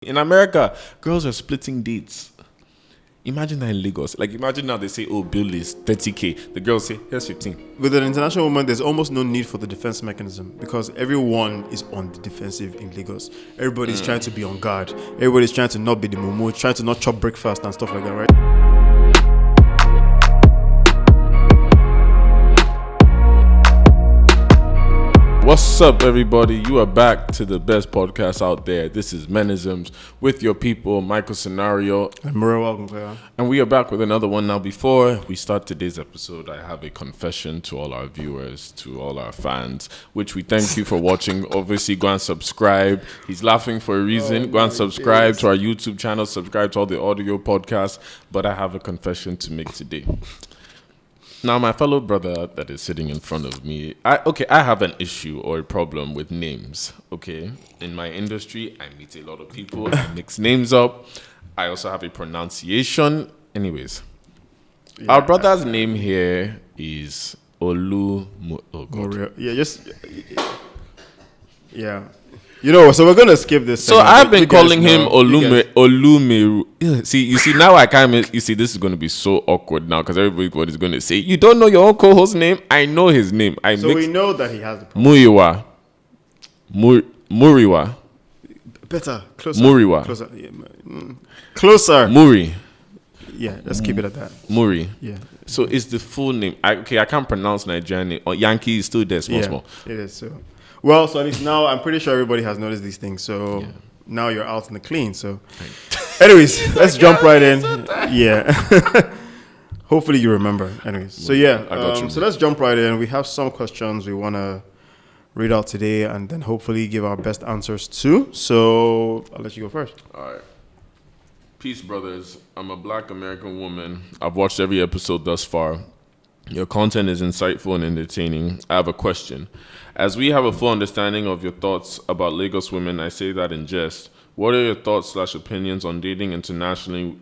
In America, girls are splitting dates. Imagine that in Lagos. Like, imagine now they say, oh, bill is 30K. The girls say, here's 15. With an international woman, there's almost no need for the defense mechanism because everyone is on the defensive in Lagos. Everybody's trying to be on guard. Everybody's trying to not be the momo, trying to not chop breakfast and stuff like that, right? What's up, everybody? You are back to the best podcast out there. This is Menisms with your people, Michael Scenario. And Maria, welcome. And we are back with another one. Now, before we start today's episode, I have a confession to all our viewers, to all our fans, which we thank you for watching. Obviously, go and subscribe. He's laughing for a reason. Go and subscribe to our YouTube channel, subscribe to all the audio podcasts. But I have a confession to make today. Now, my fellow brother that is sitting in front of me, I have an issue or a problem with names, okay? In my industry, I meet a lot of people, I mix names up. I also have a pronunciation. Anyways, our brother's name here is Olu... Oh, God. Yeah. You know, so we're going to skip this. So I've been calling him Olumeru. You see, now I can't... You see, this is going to be so awkward now because everybody is going to say, you don't know your own co-host's name? I know his name. We know that he has the problem. Muriwa. Better. Closer. Muriwa. Closer. Yeah. Closer. Muri. Yeah, let's keep it at that. Muri. Yeah. So it's the full name. I can't pronounce Nigerian name. Or Yankee is still there, small. It is, so... Well, so at least now I'm pretty sure everybody has noticed these things. So now you're out in the clean. So, anyways, let's jump right in. Yeah. Hopefully you remember. Anyways, so so let's jump right in. We have some questions we want to read out today and then hopefully give our best answers to. So I'll let you go first. All right. Peace, brothers. I'm a Black American woman. I've watched every episode thus far. Your content is insightful and entertaining. I have a question. As we have a full understanding of your thoughts about Lagos women, I say that in jest. What are your thoughts/opinions on dating internationally,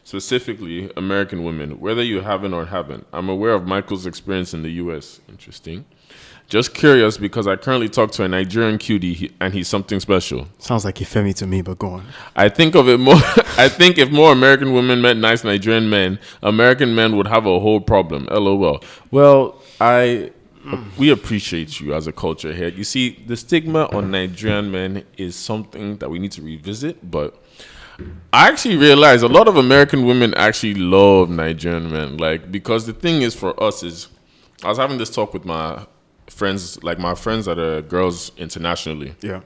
specifically American women, whether you haven't or haven't? I'm aware of Michael's experience in the U.S. Interesting. Just curious because I currently talk to a Nigerian cutie and he's something special. Sounds like Ifemi to me, but go on. I think if more American women met nice Nigerian men, American men would have a whole problem. LOL. Well, we appreciate you as a culture here. You see, the stigma on Nigerian men is something that we need to revisit, but I actually realized a lot of American women actually love Nigerian men. Like, because the thing is for us is, I was having this talk with my friends that are girls internationally. Yeah.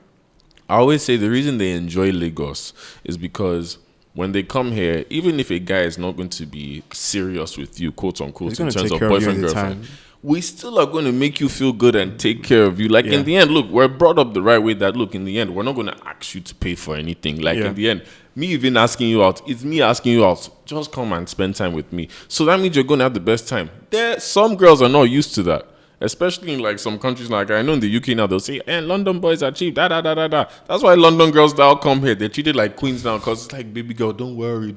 I always say the reason they enjoy Lagos is because when they come here, even if a guy is not going to be serious with you, quote unquote, in terms of boyfriend, girlfriend, we still are going to make you feel good and take care of you. Like, in the end, look, we're brought up the right way that, look, in the end, we're not going to ask you to pay for anything. Like, in the end, me even asking you out, it's me asking you out. Just come and spend time with me. So that means you're going to have the best time. Some girls are not used to that. Especially in like some countries, like I know in the UK now, they'll say, London boys are cheap, That's why London girls now come here. They're treated like queens now because it's like, baby girl, don't worry.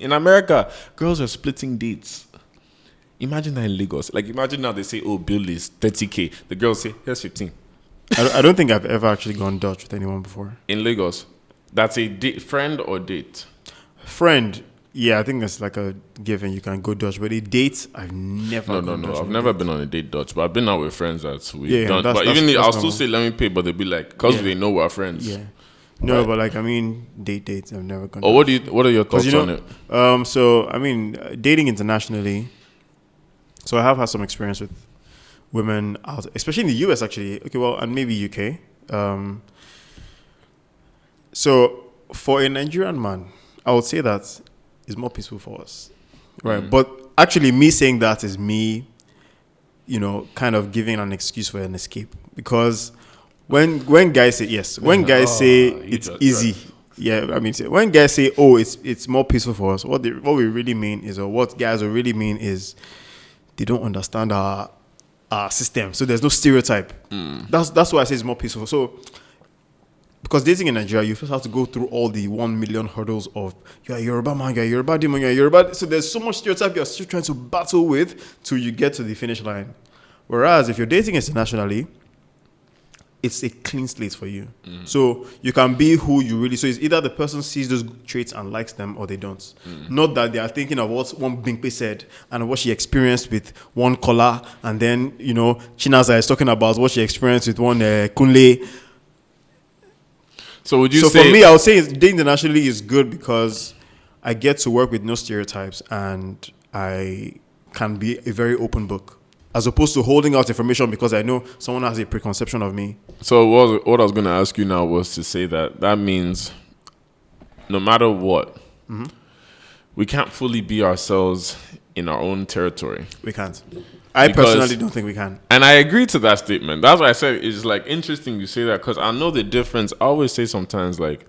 In America, girls are splitting dates. Imagine that in Lagos. Like, imagine now they say, oh, bill is 30K. The girls say, here's 15. I don't think I've ever actually gone Dutch with anyone before. In Lagos? That's a friend or date? Friend. Yeah, I think that's like a given. You can go Dutch, but a date, I've never. No. I've never been on a date Dutch, but I've been out with friends that we've done. But I'll still say let me pay, but they'll be like, because they know we're friends. Yeah. No, but like dates. I've never gone. What are your thoughts on it? So dating internationally. So I have had some experience with women out, especially in the US actually. Okay, well, and maybe UK. So for a Nigerian man, I would say that is more peaceful for us, right? But actually, me saying that is me, kind of giving an excuse for an escape, because when guys say it's easy, when guys say it's more peaceful for us, what we really mean is, or what guys will really mean is, they don't understand our system. So there's no stereotype. That's why I say it's more peaceful. So. Because dating in Nigeria, you first have to go through all the 1 million hurdles of you're a Yoruba man, you're a Yoruba demon, you're a Yoruba. So there's so much stereotype you're still trying to battle with till you get to the finish line. Whereas if you're dating internationally, it's a clean slate for you. So you can be who you really. So it's either the person sees those traits and likes them, or they don't. Not that they are thinking of what one Bingpe said and what she experienced with one Kola, and then Chinaza is talking about what she experienced with one Kunle. So would you say? So for me, I would say dating internationally is good because I get to work with no stereotypes and I can be a very open book. As opposed to holding out information because I know someone has a preconception of me. So what I was going to ask you now was to say that means no matter what, we can't fully be ourselves in our own territory. We can't. I personally don't think we can. And I agree to that statement. That's why I said it's like interesting you say that because I know the difference. I always say sometimes like,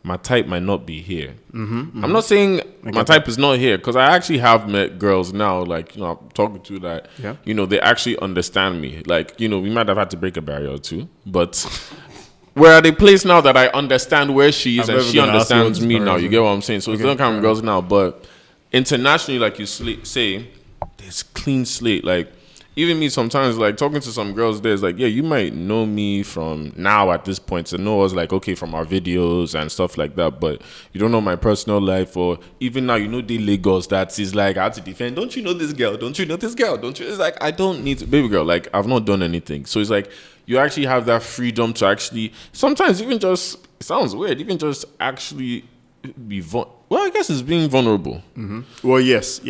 my type might not be here. I'm not saying my type is not here because I actually have met girls now, like, I'm talking to that, they actually understand me. Like, we might have had to break a barrier or two, but we're at a place now that I understand where she is and she understands me now. You get what I'm saying? So it's not kind of girls now, but internationally, like you say, there's clean slate. Like, even me sometimes, like, talking to some girls, there's like, yeah, you might know me from now at this point. So know us, like, okay, from our videos and stuff like that. But you don't know my personal life. Or even now, the Lagos that is like, I have to defend. Don't you know this girl? Don't you know this girl? Don't you? It's like, I don't need to. Baby girl, like, I've not done anything. So it's like, you actually have that freedom to actually, sometimes even just, it sounds weird, even just actually be well, I guess it's being vulnerable. Well, yes.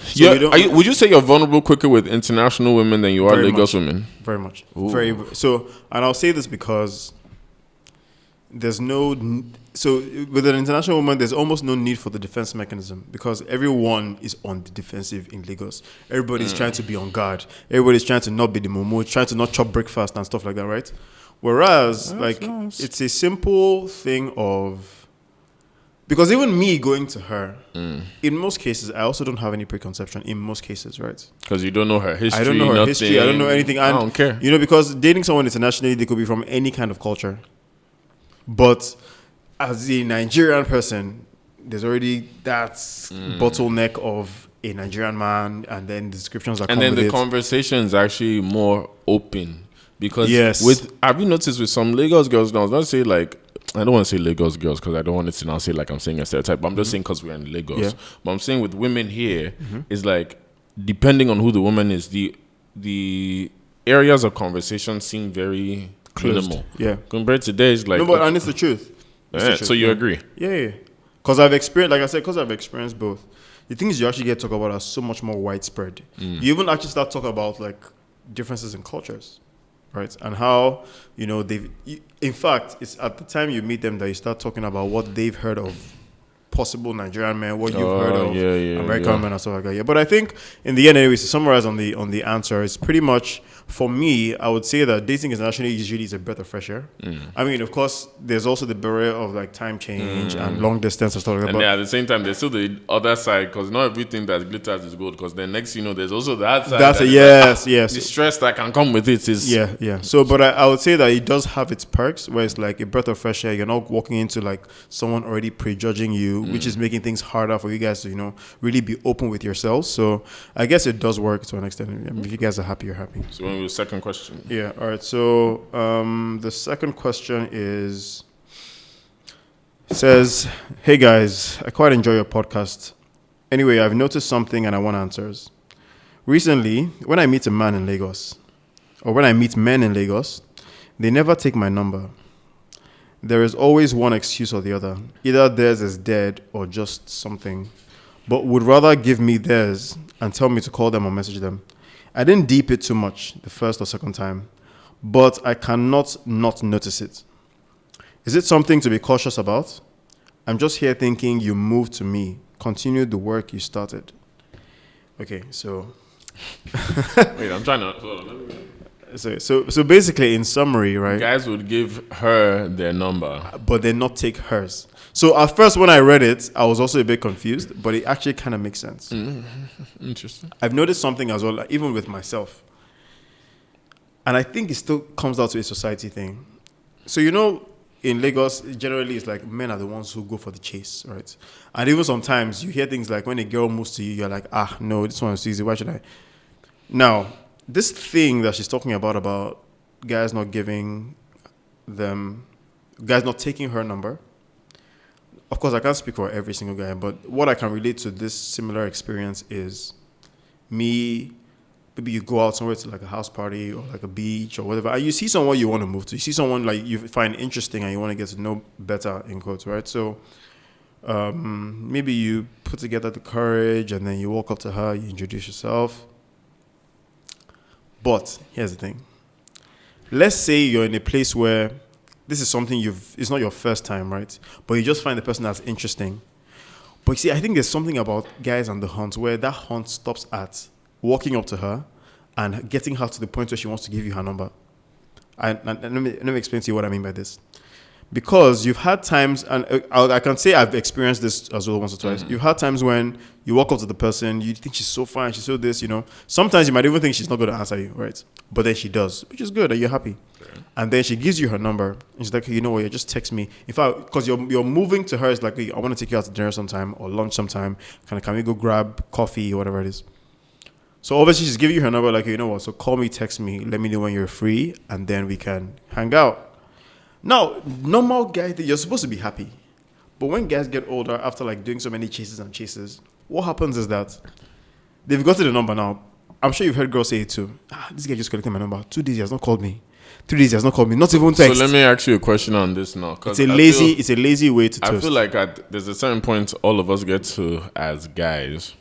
So would you say you're vulnerable quicker with international women than you are Lagos women? Very much. Very. So, and I'll say this because there's no. So with an international woman, there's almost no need for the defense mechanism because everyone is on the defensive in Lagos. Everybody's trying to be on guard. Everybody's trying to not be the momo, trying to not chop breakfast and stuff like that, right? Whereas, it's a simple thing of. Because even me going to her, in most cases, I also don't have any preconception. In most cases, right? Because you don't know her history. I don't know her history. I don't know anything. And, I don't care. Because dating someone internationally, they could be from any kind of culture. But as a Nigerian person, there's already that bottleneck of a Nigerian man, and then the descriptions that come with it. And then the conversation is actually more open. Because have you noticed with some Lagos girls now, I was not say like, I don't want to say Lagos girls because I don't want it to now say like I'm saying a stereotype, but I'm just saying because we're in Lagos. Yeah. But I'm saying with women here, is like, depending on who the woman is, the areas of conversation seem very minimal. Yeah. Compared to days like... No, but and it's the truth. So you agree? Yeah. Because I've experienced, like I said, because I've experienced both. The things you actually get to talk about are so much more widespread. You even actually start talking about like differences in cultures. Right, and how they've. In fact, it's at the time you meet them that you start talking about what they've heard of possible Nigerian men, what you've heard of American men and stuff like that. Yeah, but I think in the end, anyways, to summarize on the answer, it's pretty much for me. I would say that dating internationally usually is a breath of fresh air. I mean, of course, there's also the barrier of like time change and long distance and stuff like that. And at the same time, there's still the other side because not everything that glitters is gold. Because then next, there's also that side. That's yes. The stress that can come with it is So, but I would say that it does have its perks, where it's like a breath of fresh air. You're not walking into like someone already prejudging you, which is making things harder for you guys to really be open with yourselves. So, I guess it does work to an extent. I mean, if you guys are happy, you're happy. So, the second question. Yeah. All right. So, the second question says, "Hey guys, I quite enjoy your podcast. Anyway, I've noticed something and I want answers. Recently, when I meet a man in Lagos, or when I meet men in Lagos, they never take my number. There is always one excuse or the other. Either theirs is dead or just something, but would rather give me theirs and tell me to call them or message them. I didn't deep it too much the first or second time, but I cannot not notice it. Is it something to be cautious about? I'm just here thinking you moved to me. Continue the work you started." Okay, so... Wait, I'm trying to... So basically, in summary, right? Guys would give her their number, but then not take hers. So at first, when I read it, I was also a bit confused, but it actually kind of makes sense. Interesting. I've noticed something as well, like, even with myself, and I think it still comes down to a society thing. So in Lagos, generally, it's like men are the ones who go for the chase, right? And even sometimes you hear things like when a girl moves to you, you're like, no, this one is easy. Why should I? Now, this thing that she's talking about guys not taking her number. Of course, I can't speak for every single guy, but what I can relate to this similar experience is maybe you go out somewhere to like a house party or like a beach or whatever, and you see someone you want to move to. You see someone like you find interesting and you want to get to know better, in quotes, right? So maybe you put together the courage and then you walk up to her, you introduce yourself. But here's the thing. Let's say you're in a place where this is something it's not your first time, right? But you just find the person that's interesting. But you see, I think there's something about guys on the hunt where that hunt stops at walking up to her and getting her to the point where she wants to give you her number. And let me explain to you what I mean by this. Because you've had times, and I can say I've experienced this as well once or twice. Mm-hmm. You've had times when you walk up to the person, you think she's so fine, she's so this, Sometimes you might even think she's not going to answer you, right? But then she does, which is good, and you're happy. Okay. And then she gives you her number, and she's like, hey, you know what, you just text me. In fact, because you're moving to her, it's like, hey, I want to take you out to dinner sometime or lunch sometime. Can we go grab coffee or whatever it is? So obviously she's giving you her number, like, you know what, so call me, text me, let me know when you're free, and then we can hang out. Now, normal guy, you're supposed to be happy. But when guys get older, after like doing so many chases, what happens is that they've got to the number now. I'm sure you've heard girls say it too. This guy just collected my number. 2 days he has not called me. 3 days he has not called me. Not even text. So let me ask you a question on this now. It's a lazy way to toast. I feel like there's a certain point all of us get to as guys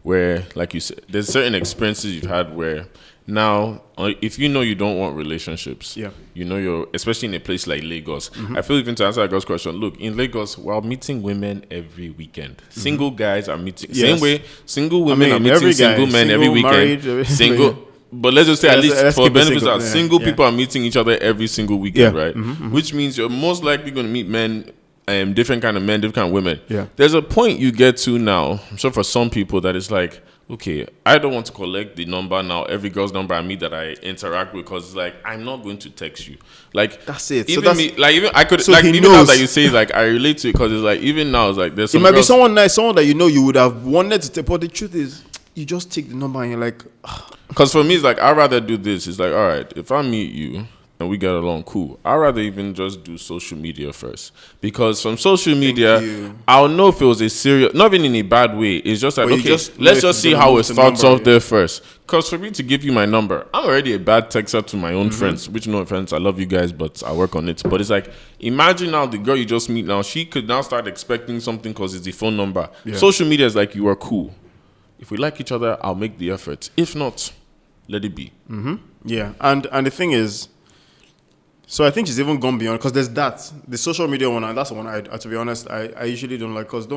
where, like you said, there's certain experiences you've had where now, if you know you don't want relationships, you're, especially in a place like Lagos, I feel even to answer that girl's question, look, in Lagos, we're meeting women every weekend. Single guys are meeting, same way, single women are meeting single men every weekend. But let's just say, at least for benefits, single people are meeting each other every single weekend, right? Which means you're most likely going to meet men, different kind of men, different kind of women. There's a point you get to now, I'm sure for some people, that it's like, okay, I don't want to collect the number now, every girl's number I meet that I interact with, because it's like, I'm not going to text you. Like, that's it. Even me, like, even I could, so like, even now that you say, like, I relate to it, because it's like, even now, it's like, there's some. It might be someone nice, someone that you would have wanted to take, but the truth is, you just take the number and you're like, because for me, it's like, I'd rather do this. It's like, all right, if I meet you and we get along, cool. I'd rather even just do social media first. Because from social media, I'll know if it was a serious, not even in a bad way. It's just like, okay, let's just see how it starts off there first. Because for me to give you my number, I'm already a bad texter to my own friends, which, no offense, I love you guys, but I work on it. But it's like, imagine now the girl you just meet now, she could now start expecting something because it's the phone number. Social media is like, you are cool. If we like each other, I'll make the effort. If not, let it be. Yeah, and the thing is, so I think she's even gone beyond, because there's the social media one, and that's the one I to be honest, I usually don't like, because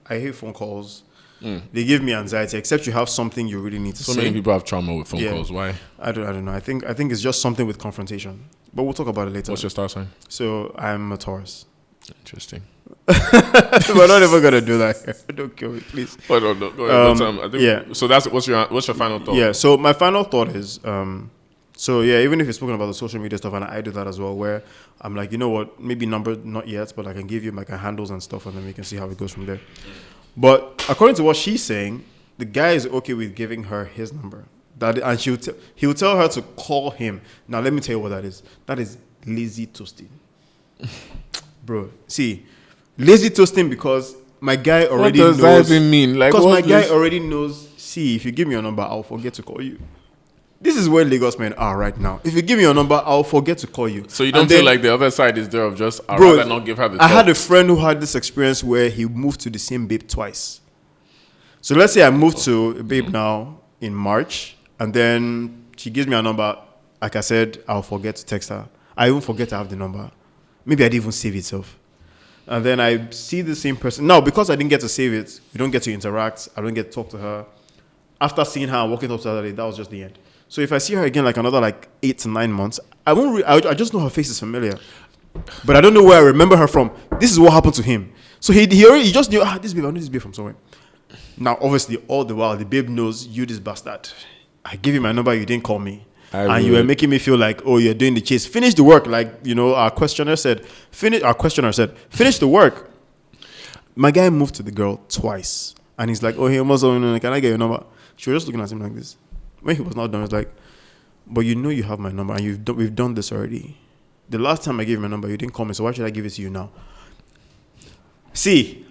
I hate phone calls. They give me anxiety, except you have something you really need to say. So many people have trauma with phone calls. Why? I don't know. I think it's just something with confrontation. But we'll talk about it later. What's your star sign? So I'm a Taurus. Interesting. We're not even gonna do that. Don't kill me, please. Oh, no. Go ahead. So that's what's your final thought? Yeah. So my final thought is, so yeah, even if you're speaking about the social media stuff, and I do that as well, where I'm like, you know what, maybe number not yet, but I can give you like handles and stuff, and then we can see how it goes from there. But according to what she's saying, the guy is okay with giving her his number. And he'll tell her to call him. Now let me tell you what that is. That is lazy toasting, bro. See, lazy toasting, because my guy already knows. What does that even mean? Like, because my guy already knows. See, if you give me your number, I'll forget to call you. This is where Lagos men are right now. If you give me your number, I'll forget to call you. So you don't feel like the other side is there of just, I'd rather not give her the I had a friend who had this experience where he moved to the same babe twice. So let's say I moved to a babe now in March, and then she gives me a number. Like I said, I'll forget to text her. I even forget to have the number. Maybe I didn't even save itself. And then I see the same person. Now, because I didn't get to save it, we don't get to interact. I don't get to talk to her. After seeing her and walking up to her, that was just the end. So if I see her again, like another 8 to 9 months, I won't. I just know her face is familiar, but I don't know where I remember her from. This is what happened to him. So he just knew, this babe, I know this babe from somewhere. Now, obviously, all the while, the babe knows you, this bastard. I gave you my number, you didn't call me, you were making me feel like, oh, you're doing the chase. Finish the work, like our questioner said. Finish the work. My guy moved to the girl twice, and he's like, oh, hey, can I get your number? She was just looking at him like this. When he was not done, he was like, but you know you have my number and we've done this already. The last time I gave you my number, you didn't call me, so why should I give it to you now? See,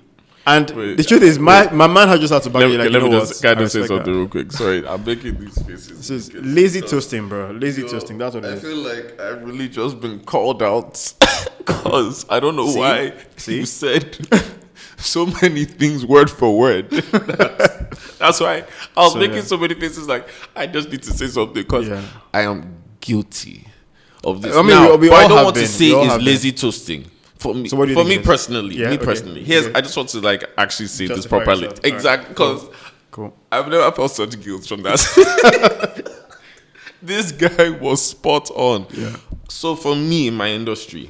and the truth is, my man has just had to back you. Like, let me just kind of say something real quick. Sorry, I'm making these faces. This is lazy toasting, bro. Lazy toasting. That's what it is. I feel like I've really just been called out because I don't know why you said so many things word for word. That's why I was making so many faces. Like, I just need to say something because I am guilty of this. I mean, now, but I don't want to say it's lazy toasting. For me, so for me personally, I just want to like actually say this properly. Yourself. Exactly, because cool. I've never felt such guilt from that. This guy was spot on. Yeah. So for me, in my industry,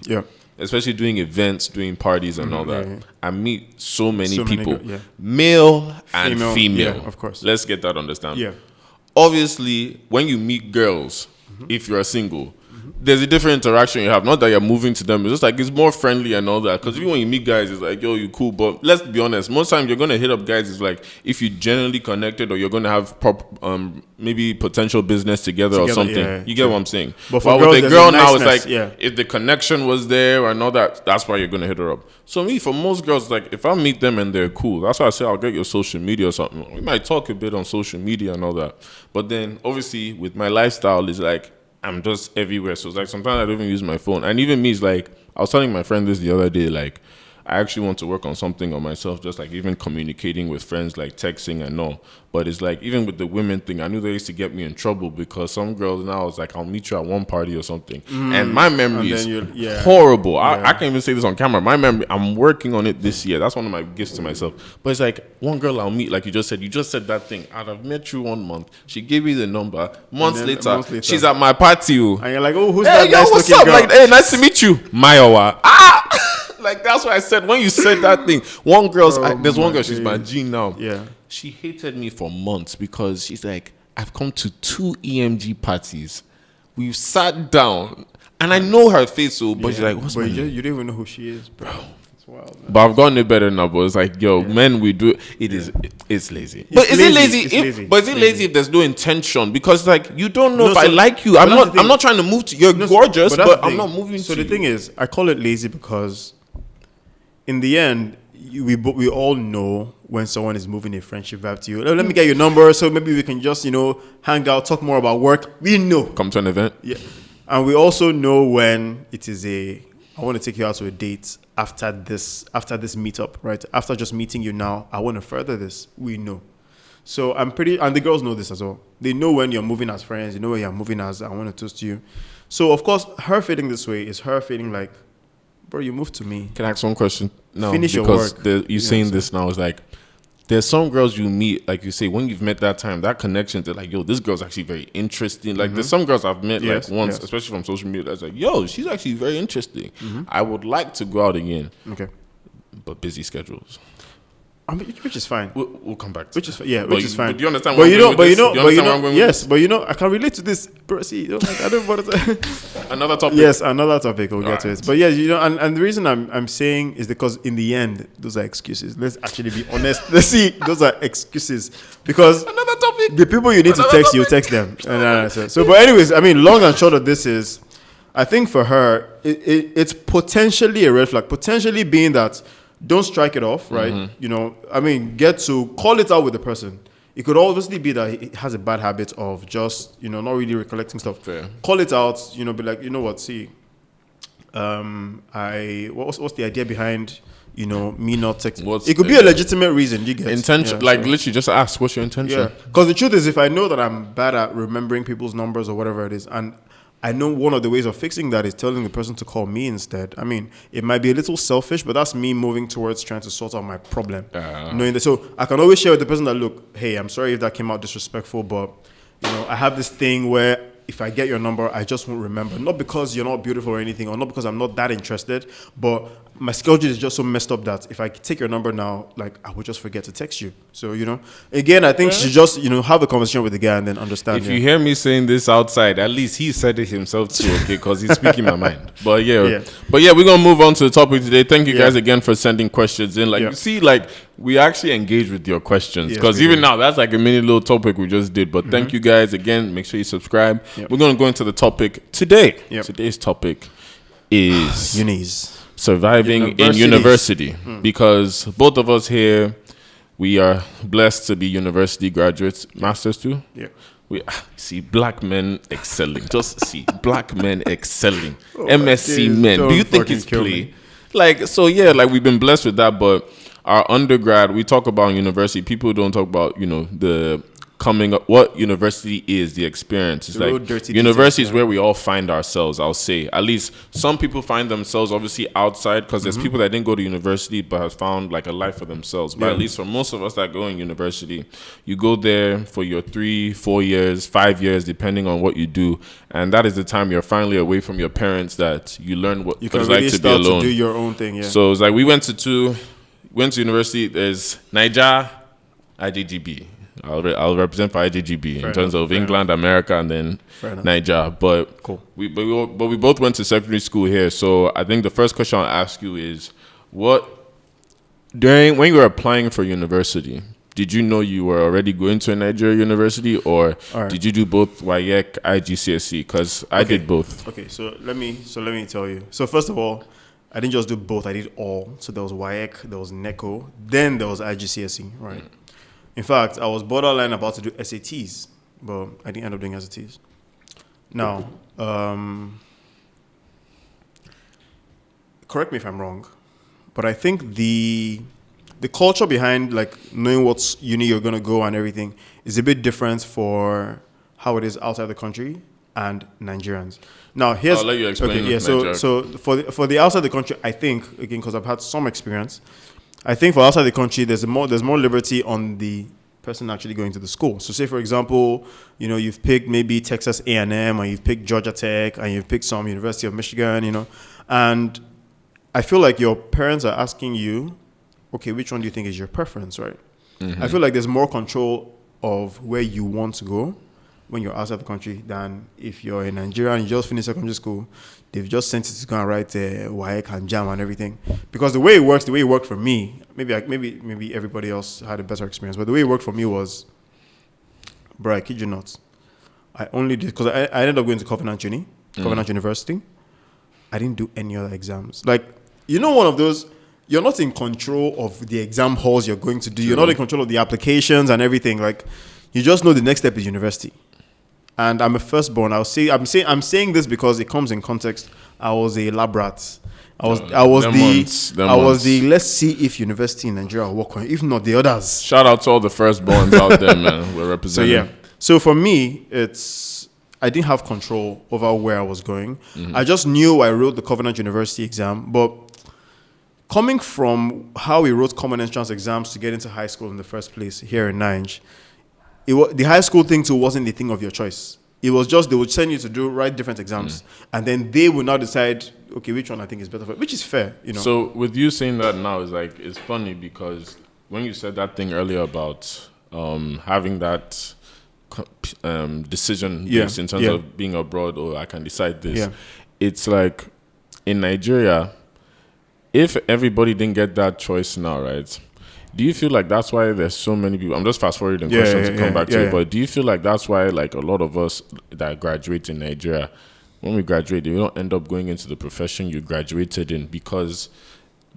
especially doing events, doing parties and all that, I meet so many people, male and female. Yeah, of course. Let's get that understood. Yeah. Obviously, when you meet girls, if you're single, there's a different interaction you have. Not that you're moving to them. It's just like it's more friendly and all that. Because even when you meet guys, it's like, yo, you cool. But let's be honest. Most times you're going to hit up guys. It's like if you genuinely connected or you're going to have maybe potential business together or something. Yeah, you get what I'm saying? But with the girl now, it's like if the connection was there and all that, that's why you're going to hit her up. So for most girls, like if I meet them and they're cool, that's why I say I'll get your social media or something. We might talk a bit on social media and all that. But then obviously with my lifestyle, it's like I'm just everywhere. So it's like sometimes I don't even use my phone. And even me, it's like, I was telling my friend this the other day, like, I actually want to work on something on myself, just like even communicating with friends, like texting and all. But it's like, even with the women thing, I knew they used to get me in trouble because some girls now, it's like, I'll meet you at one party or something. And my memory is horrible. I can't even say this on camera. My memory, I'm working on it this year. That's one of my gifts to myself. But it's like, one girl I'll meet, like you just said that thing. I'd have met you 1 month. She gave me the number. Months later, she's at my party. And you're like, oh, who's that nice what's up? Girl? Like, hey, nice to meet you. Mayowa. Like, that's why I said, when you said that thing, there's one girl, she's my G now. Yeah. She hated me for months because she's like, I've come to 2 EMG parties. We've sat down, and I know her face, but she's like, what's my name? You don't even know who she is, bro. It's wild, man. But I've gotten it better now, but it's like, men, we do it. It's lazy. But is it lazy? But is it lazy if there's no intention? Because like, you don't know if I like you. I'm not trying to move to you. You're gorgeous, but I'm not moving to you. So the thing is, I call it lazy because in the end, we all know when someone is moving a friendship vibe to you. Let me get your number so maybe we can just, hang out, talk more about work. We know. Come to an event. Yeah. And we also know when it is I want to take you out to a date after this meetup, right? After just meeting you now, I want to further this. We know. So and the girls know this as well. They know when you're moving as friends. You know when you're moving as I want to toast you. So of course, her feeling this way is her feeling like, bro, you moved to me. Can I ask one question? No, finish your work. You're saying this now is like, there's some girls you meet, like you say, when you've met that time, that connection to like, yo, this girl's actually very interesting. Like, there's some girls I've met once, especially from social media, that's like, yo, she's actually very interesting. I would like to go out again. Okay. But busy schedules. Which is fine. We'll come back to which is fine. But do you understand where I'm going with yes, but I can relate to this. Bro, see, I don't want to another topic. Yes, another topic. We'll get to it. But yes, and the reason I'm saying is because in the end, those are excuses. Let's actually be honest. Let's see, those are excuses because another topic. The people you need to text, you text them. So, but anyways, I mean, long and short of this is, I think for her, it's potentially a red flag. Potentially being that. Don't strike it off, right? Get to call it out with the person. It could obviously be that he has a bad habit of just, not really recollecting stuff. Fair. Call it out, be like, you know what, see, what's the idea behind, me not texting? It could be a legitimate reason, you get. Intention, literally just ask, what's your intention? Yeah, because the truth is, if I know that I'm bad at remembering people's numbers or whatever it is, and I know one of the ways of fixing that is telling the person to call me instead. I mean, it might be a little selfish, but that's me moving towards trying to sort out my problem. Knowing that, so I can always share with the person that, look, hey, I'm sorry if that came out disrespectful, but I have this thing where if I get your number, I just won't remember. Not because you're not beautiful or anything, or not because I'm not that interested, but my schedule is just so messed up that if I take your number now, like I would just forget to text you. So, again, I think you should just, have a conversation with the guy and then understand. If you hear me saying this outside, at least he said it himself too, okay, because he's speaking my mind. But yeah, we're going to move on to the topic today. Thank you guys again for sending questions in. Like, you see, like, we actually engage with your questions because even now, that's like a mini little topic we just did. But thank you guys again. Make sure you subscribe. We're going to go into the topic today. Today's topic is unis. Surviving in university, because both of us here, we are blessed to be university graduates, masters too. We see black men excelling. Just see black men excelling. MSc men. Do you think it's play? Like, so yeah, like we've been blessed with that, but our undergrad, we talk about university. People don't talk about, the coming up, what university is, the experience. It's like university is where we all find ourselves, I'll say. At least some people find themselves obviously outside, because there's people that didn't go to university but have found like a life for themselves. But at least for most of us that go in university, you go there for your 3, 4 years, 5 years, depending on what you do. And that is the time you're finally away from your parents, that you learn what it's like to be alone. To do your own thing, So it's like we went to university. There's Niger, IJGB. I'll represent for IJGB in terms of England, America, and then Niger. But we both went to secondary school here. So I think the first question I'll ask you is, when you were applying for university, did you know you were already going to a Nigeria university, or did you do both WAEC, IGCSE? Because I did both. Okay, so let me tell you. So first of all, I didn't just do both. I did all. So there was WAEC, there was NECO, then there was IGCSE, right? In fact, I was borderline about to do SATs, but I didn't end up doing SATs. Now, correct me if I'm wrong, but I think the culture behind like knowing what uni you're going to go and everything is a bit different for how it is outside the country and Nigerians. Now, I'll let you explain. Okay, so for the outside the country, I think, again, because I've had some experience, I think for outside the country, there's more liberty on the person actually going to the school. So say, for example, you've picked maybe Texas A&M, or you've picked Georgia Tech, and you've picked some University of Michigan, and I feel like your parents are asking you, okay, which one do you think is your preference, right? I feel like there's more control of where you want to go when you're outside the country than if you're in Nigeria and you just finished secondary school. They've just sent you to go and write WAEC and JAM and everything. Because the way it worked for me, maybe everybody else had a better experience, but the way it worked for me was, bro, I kid you not, I only did, because I ended up going to Covenant University. I didn't do any other exams. Like, one of those, you're not in control of the exam halls you're going to do. You're not in control of the applications and everything. Like, you just know the next step is university. And I'm a firstborn. I'm saying this because it comes in context. I was a lab rat. I was the let's see if university in Nigeria will work on it. If not, the others. Shout out to all the firstborns out there, man. We're representing. So for me, I didn't have control over where I was going. I just knew I wrote the Covenant University exam, but coming from how we wrote common entrance exams to get into high school in the first place here in Nigeria, the high school thing too wasn't the thing of your choice. It was just they would send you to write different exams, and then they would now decide, okay, which one I think is better for, which is fair, So with you saying that now, it's funny because when you said that thing earlier about having that decision in terms of being abroad, or I can decide this. It's like in Nigeria, if everybody didn't get that choice now, right? Do you feel like that's why there's so many people? I'm just fast forwarding questions to come back to it. But do you feel like that's why like a lot of us that graduate in Nigeria, when we graduate, we don't end up going into the profession you graduated in, because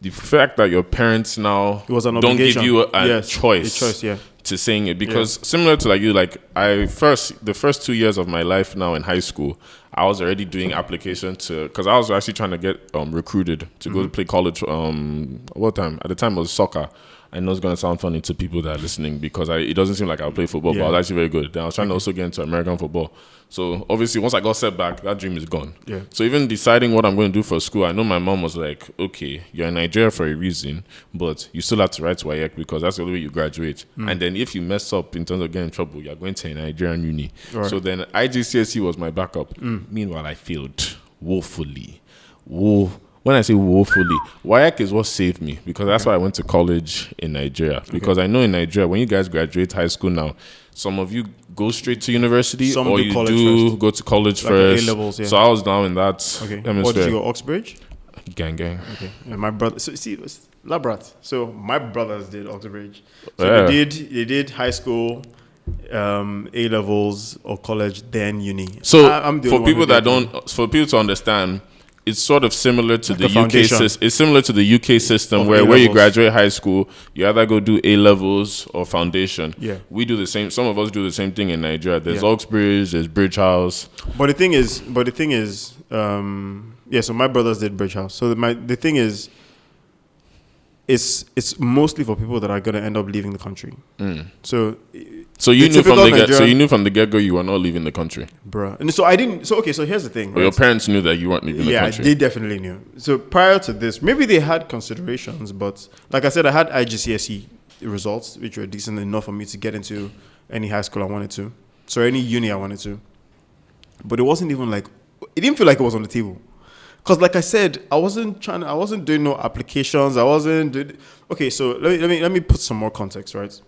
the fact that your parents now don't give you a choice to saying it, because similar to like you, like the first 2 years of my life now in high school, I was already doing application because I was actually trying to get recruited to go to play college. What time? At the time it was soccer. I know it's going to sound funny to people that are listening because it doesn't seem like I'll play football, but I was actually very good. Then I was trying to also get into American football. So obviously, once I got set back, that dream is gone. Yeah. So even deciding what I'm going to do for school, I know my mom was like, okay, you're in Nigeria for a reason, but you still have to write WAEC because that's the only way you graduate. And then if you mess up in terms of getting in trouble, you're going to a Nigerian uni. Right. So then IGCSE was my backup. Meanwhile, I failed woefully. when I say woefully, WAEC is what saved me, because that's why I went to college in Nigeria. Because I know in Nigeria, when you guys graduate high school now, some of you go straight to university, some or you do first. Go to college like first. A-levels, yeah. So I was down in that hemisphere. What did you go, Oxbridge? Gang. Okay. Yeah, my brother. So see, Labrat. So my brothers did Oxbridge. So they did high school, A-levels or college, then uni. So for people to understand, it's sort of similar to the UK system. It's similar to the UK system where you graduate high school, you either go do A-levels or foundation. Yeah. We do the same. Some of us do the same thing in Nigeria. There's Oxbridge, there's Bridge House. But the thing is, so my brothers did Bridge House. So the thing is, it's mostly for people that are going to end up leaving the country. So you knew from the get-go you were not leaving the country, bruh. And so I didn't. So here's the thing. Right? Your parents knew that you weren't leaving the country. Yeah, they definitely knew. So prior to this, maybe they had considerations, but like I said, I had IGCSE results, which were decent enough for me to get into any high school I wanted to, so any uni I wanted to. But it wasn't even like, it didn't feel like it was on the table. Because like I said, I wasn't doing no applications. Okay, so let me put some more context, right?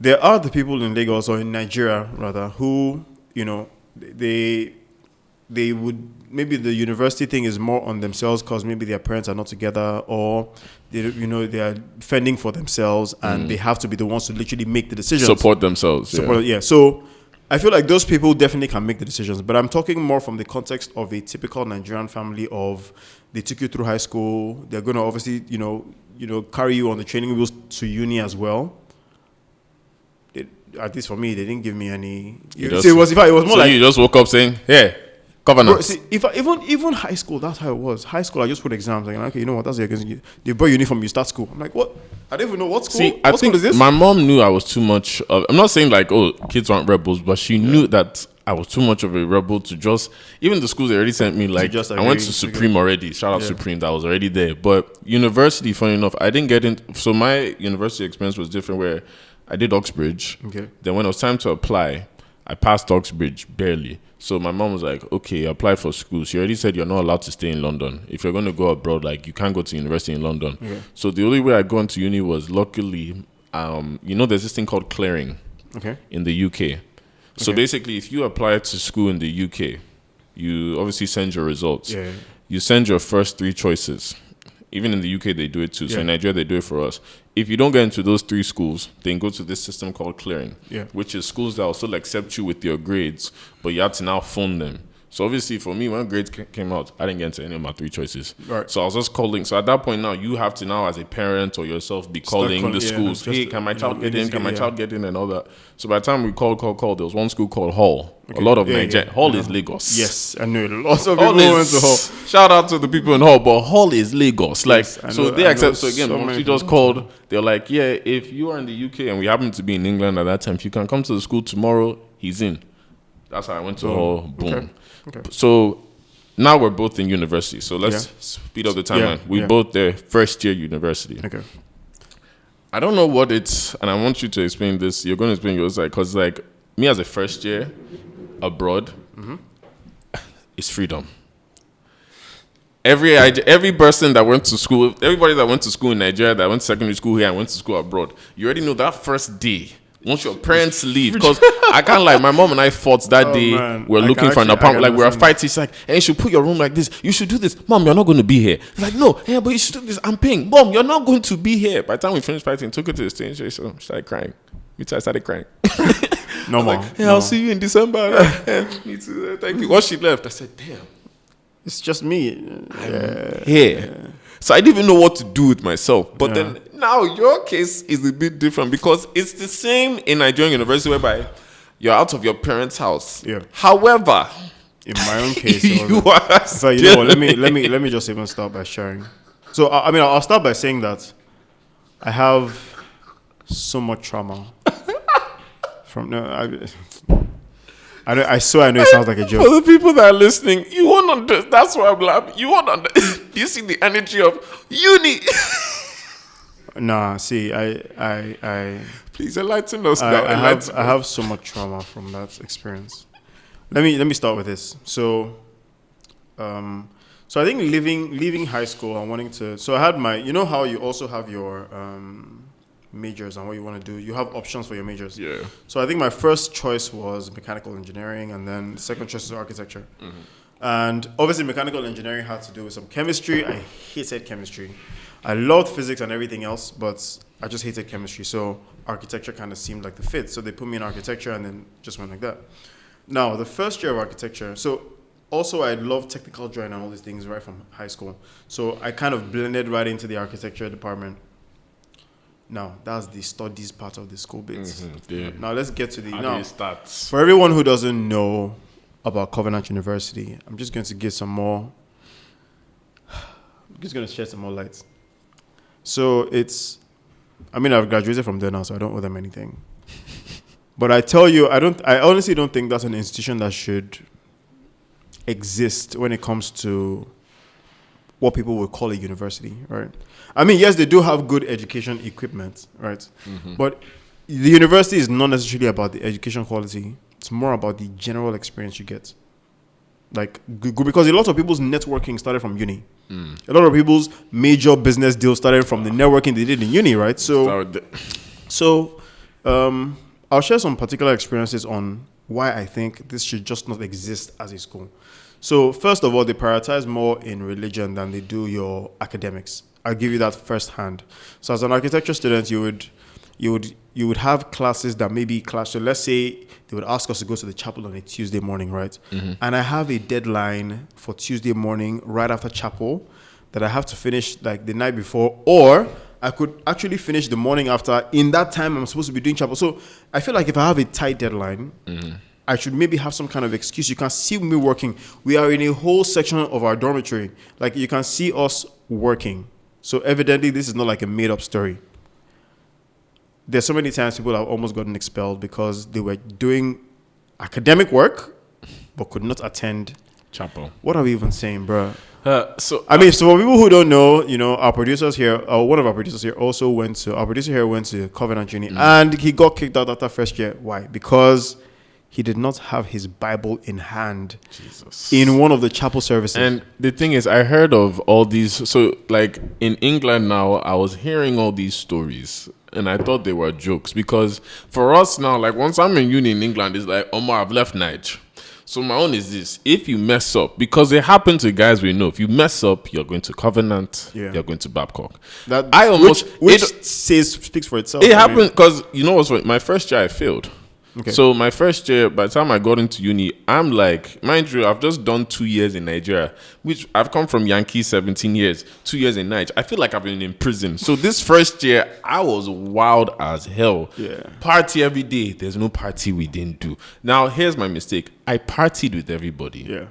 There are the people in Lagos, or in Nigeria rather, who, they would, maybe the university thing is more on themselves because maybe their parents are not together, or they are fending for themselves and they have to be the ones to literally make the decisions. Support themselves. So I feel like those people definitely can make the decisions, but I'm talking more from the context of a typical Nigerian family of, they took you through high school, they're going to obviously, carry you on the training wheels to uni as well. At least for me, they didn't give me any. It was more like you just woke up saying, "Yeah, governance." Even high school, that's how it was. High school, I just put exams. Like, okay, you know what? That's the they buy uniform. You start school. I'm like, what? I don't even know what school. See, I think is this? My mom knew I was too much. I'm not saying like, oh, kids aren't rebels, but she knew that I was too much of a rebel to just. Even the schools they already sent me. Like, I went to Supreme already. Shout out Supreme. That was already there. But university, funny enough, I didn't get in. So my university experience was different, where I did Oxbridge. Okay. Then when it was time to apply, I passed Oxbridge barely. So my mom was like, okay, apply for school. She already said you're not allowed to stay in London. If you're going to go abroad, like, you can't go to university in London. Okay. So the only way I go into uni was, luckily, there's this thing called clearing in the UK. So basically, if you apply to school in the UK, you obviously send your results. Yeah. You send your first 3 choices. Even in the UK, they do it too. So in Nigeria, they do it for us. If you don't get into those 3 schools, then go to this system called clearing, which is schools that will still accept you with your grades, but you have to now phone them. So obviously for me, when grades came out, I didn't get into any of my 3 choices. Right. So I was just calling. So at that point now, you have to now, as a parent or yourself, be calling the schools. Hey, can my child get in? Can my child get in? And all that. So by the time we called, there was one school called Hall. Okay. A lot of Nigeria. Hall is Lagos. Yes, I know. Lots of people went to Hall. Shout out to the people in Hall, but Hall is Lagos. So they accept. So again, she just called. They're like, yeah, if you are in the UK and we happen to be in England at that time, if you can come to the school tomorrow, he's in. That's how I went to Hall. Boom. Okay. So now we're both in university. So let's speed up the timeline. We both there, first year university. Okay. I don't know what it's, and I want you to explain this. You're going to explain yours, because like me as a first year abroad, it's freedom. Every person that went to school, everybody that went to school in Nigeria, that went to secondary school here and went to school abroad, you already know that first day. Once your parents leave, because I can't lie, my mom and I fought that day. Man. We're looking for an apartment, like we're fighting. She's like, hey, you should put your room like this. You should do this. Mom, you're not going to be here. It's like, no, yeah, but you should do this. I'm paying. Mom, you're not going to be here. By the time we finished fighting, took her to the stage, she started crying. Me too, I started crying. No more. Like, I'll see you in December. Me too. Thank you. Once she left, I said, damn. It's just me. I'm here. Yeah. So I didn't even know what to do with myself. But then now your case is a bit different, because it's the same in Nigerian university, whereby you're out of your parents' house. Yeah. However, in my own case, you are. So you know what? Let me just even start by sharing. So I'll start by saying that I have so much trauma from I swear I know it sounds like a joke. For the people that are listening, you won't understand. That's why I'm laughing. You won't understand. You see the energy of uni. Nah, see, I please enlighten us. I have so much trauma from that experience. Let me start with this. So So I think leaving high school and wanting to. So I had my. You know how you also have your majors and what you want to do. You have options for your majors. Yeah. So I think my first choice was mechanical engineering, and then the second choice was architecture. Mm-hmm. And obviously, mechanical engineering had to do with some chemistry. I hated chemistry. I loved physics and everything else, but I just hated chemistry. So architecture kind of seemed like the fit. So they put me in architecture and then just went like that. Now, the first year of architecture, so also I loved technical drawing and all these things right from high school. So I kind of blended right into the architecture department. Now, that's the studies part of the school bits. Mm-hmm, yeah. Now, let's get to the... How now, do you start? For everyone who doesn't know about Covenant University, I'm just going to give some more... I'm just going to shed some more light. So it's... I mean, I've graduated from there now, so I don't owe them anything. But I tell you, I honestly don't think that's an institution that should exist when it comes to what people would call a university, right? I mean, yes, they do have good education equipment, right? Mm-hmm. But the university is not necessarily about the education quality. It's more about the general experience you get. Like, because a lot of people's networking started from uni. A lot of people's major business deals started from the networking they did in uni, right? So I'll share some particular experiences on why I think this should just not exist as a school. So first of all, they prioritize more in religion than they do your academics. I'll give you that firsthand. So as an architecture student, you would have classes that maybe class. So let's say they would ask us to go to the chapel on a Tuesday morning, right? Mm-hmm. And I have a deadline for Tuesday morning right after chapel that I have to finish like the night before, or I could actually finish the morning after. In that time, I'm supposed to be doing chapel. So I feel like if I have a tight deadline, I should maybe have some kind of excuse. You can see me working. We are in a whole section of our dormitory. Like, you can see us working. So evidently, this is not like a made-up story. There's so many times people have almost gotten expelled because they were doing academic work but could not attend chapel. What are we even saying, bro? So for people who don't know, our producers here, one of our producers here also went to Covenant Uni, and he got kicked out after first year. Why? Because he did not have his Bible in hand. Jesus. In one of the chapel services. And the thing is, I heard of all these. So, like, in England now, I was hearing all these stories, and I thought they were jokes. Because for us now, like, once I'm in uni in England, it's like, I've left Niger. So my own is this: if you mess up, because it happened to guys we know, if you mess up, you're going to Covenant, you're going to Babcock. Which speaks for itself. It happened because what's funny? My first year I failed. Okay. So my first year, by the time I got into uni, I'm like, mind you, I've just done 2 years in Nigeria, which I've come from Yankee 17 years, 2 years in Nigeria. I feel like I've been in prison. So this first year, I was wild as hell. Yeah. Party every day. There's no party we didn't do. Now, here's my mistake. I partied with everybody. Yeah.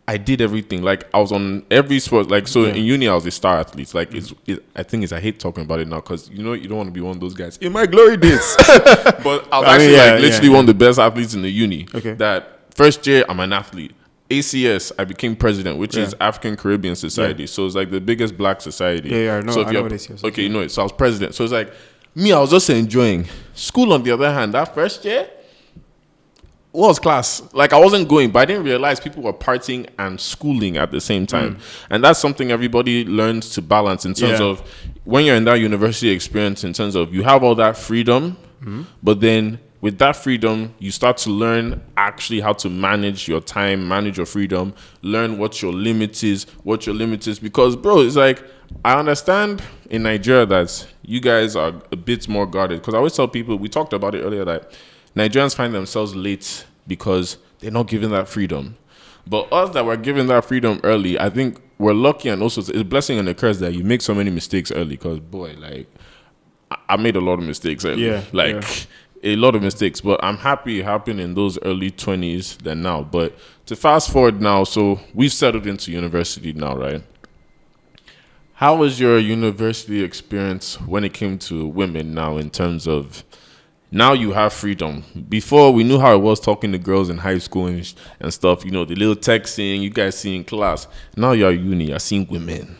I did everything. Like, I was on every sport. Like, so in uni, I was a star athlete. Like, I hate talking about it now because, you don't want to be one of those guys. In my glory days. But I was literally one of the best athletes in the uni. Okay. That first year, I'm an athlete. ACS, I became president, which is African Caribbean Society. Yeah. So it's like the biggest black society. Yeah, I know what ACS is. Okay, you know it. So I was president. So it's like, me, I was just enjoying. School, on the other hand, that first year, was class. Like, I wasn't going, but I didn't realize people were partying and schooling at the same time. And that's something everybody learns to balance in terms of when you're in that university experience, in terms of you have all that freedom, but then with that freedom, you start to learn actually how to manage your time, manage your freedom, learn what your limit is. Because, bro, it's like, I understand in Nigeria that you guys are a bit more guarded. Because I always tell people, we talked about it earlier, that Nigerians find themselves late because they're not given that freedom. But us that were given that freedom early, I think we're lucky, and also it's a blessing and a curse that you make so many mistakes early. Because, boy, like, I made a lot of mistakes early. A lot of mistakes. But I'm happy it happened in those early 20s than now. But to fast forward now, so we've settled into university now, right? How was your university experience when it came to women now, in terms of now you have freedom? Before, we knew how it was talking to girls in high school and stuff, the little texting you guys see in class. Now you're at uni, you're seeing women.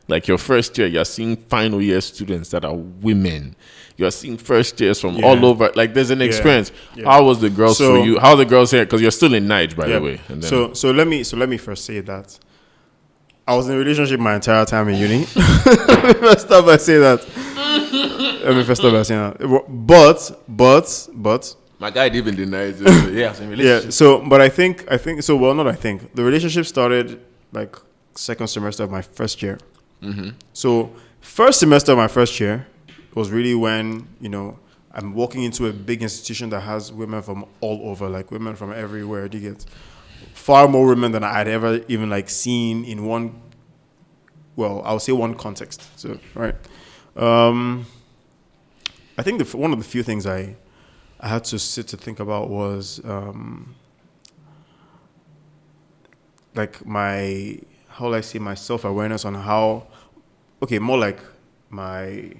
Like, your first year, you're seeing final year students that are women. You're seeing first years from all over. Like, there's an experience. Yeah. How was the girls for you? How are the girls here? Because you're still in Niger, by the way. And then, so let me first say that I was in a relationship my entire time in uni. First time I say that. But my guy even denies it. Yeah, in relationship. Yeah. So, but I think so. Well, not I think the relationship started like second semester of my first year. Mm-hmm. So, first semester of my first year was really when I'm walking into a big institution that has women from all over, like women from everywhere. You get far more women than I'd ever even like seen in one. Well, I would say one context. So, right. I think one of the few things I had to sit to think about was like my, how will I say, my self-awareness on how, okay, more like my,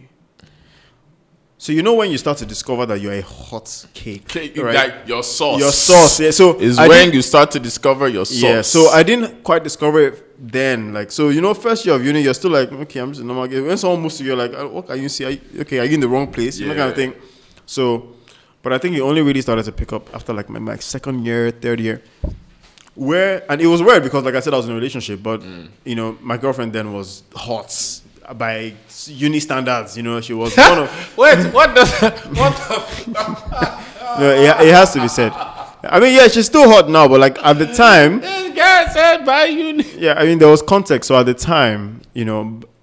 so when you start to discover that you're a hot cake, right? Like your sauce. Your sauce, yeah. So is when you start to discover your sauce. Yeah, so I didn't quite discover it then. Like, so, first year of uni, you're still like, okay, I'm just a normal guy. When someone moves to you, you're like, what can you see? Are you in the wrong place? Yeah. That kind of thing. So, but I think it only really started to pick up after like my second year, third year. And it was weird because, like I said, I was in a relationship, but, my girlfriend then was hot by uni standards. She was one of... Wait, what the... No, it has to be said. I mean, yeah, she's still hot now, but like at the time... This guy said by uni. Yeah, I mean, there was context. So at the time,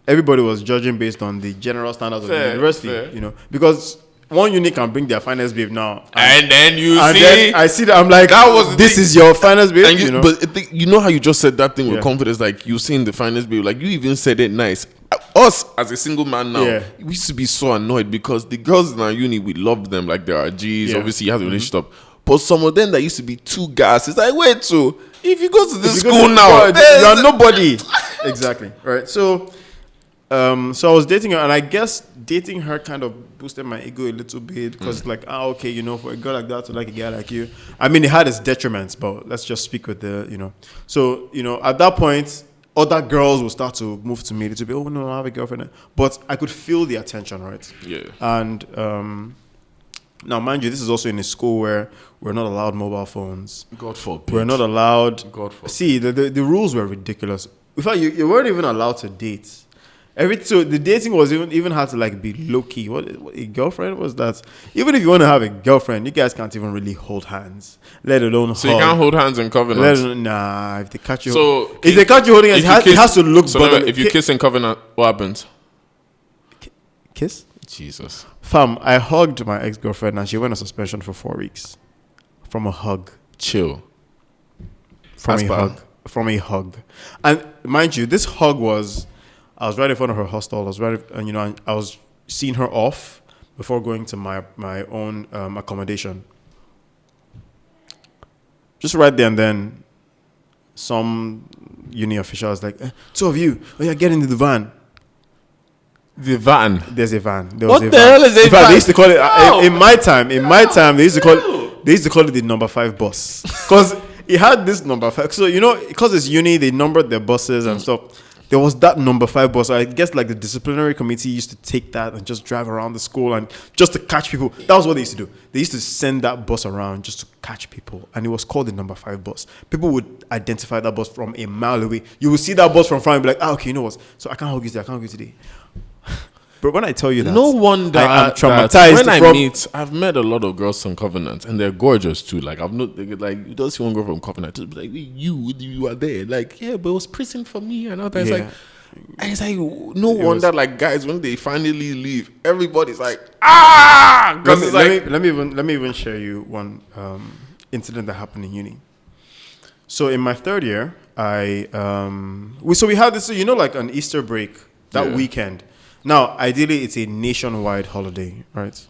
everybody was judging based on the general standards of the university, because one uni can bring their finest babe now. And then then I see that, I'm like, this is your finest babe, But you know how you just said that thing with confidence, like you saying the finest babe, like you even said it nice. Us as a single man now, we used to be so annoyed because the girls in our uni, we loved them like they are G's. Obviously, you have a relationship. But some of them that used to be too gas, it's like, wait, so if you go to this school now, you are nobody. Exactly. Right. So I was dating her, and I guess dating her kind of boosted my ego a little bit because like, okay, for a girl like that to like a guy like you. I mean, it had its detriments, but let's just speak with the, So, at that point, other girls will start to move to me to be, oh no, I have a girlfriend. But I could feel the attention, right? Yeah. And now, mind you, this is also in a school where we're not allowed mobile phones. God forbid. We're not allowed. God forbid. See, the rules were ridiculous. In fact, you weren't even allowed to date. So the dating was even had to like be low key. What a girlfriend was that? Even if you want to have a girlfriend, you guys can't even really hold hands, let alone hug. So you can't hold hands in covenant. Nah, if they catch you, if they catch you holding hands, it has to look. So if you kiss in covenant, what happens? Kiss? Jesus. Fam, I hugged my ex-girlfriend and she went on suspension for 4 weeks from a hug. Chill. From a hug. And mind you, this hug was, I was right in front of her hostel. I was seeing her off before going to my own accommodation. Just right there and then, some uni official was like, two of you, get into the van. The van. There's a van. What the hell is a van? They used to call it in my time. They used to call it the number 5 bus because it had this number 5. So because it's uni, they numbered their buses and stuff. There was that number 5 bus. So I guess like the disciplinary committee used to take that and just drive around the school and just to catch people. That was what they used to do. They used to send that bus around just to catch people, and it was called the number 5 bus. People would identify that bus from a mile away. You would see that bus from far and be like, okay, you know what? So I can't hug you today. I can't hug you today. But when I tell you that, no wonder I am traumatized. I've met a lot of girls from Covenant, and they're gorgeous too. Like you don't see one girl from Covenant, just be like, you are there, like but it was prison for me, and all that. It's like no wonder, like guys, when they finally leave, everybody's like, Let me even share you one incident that happened in uni. So in my third year, we had this, like an Easter break that weekend. Now, ideally, it's a nationwide holiday, right?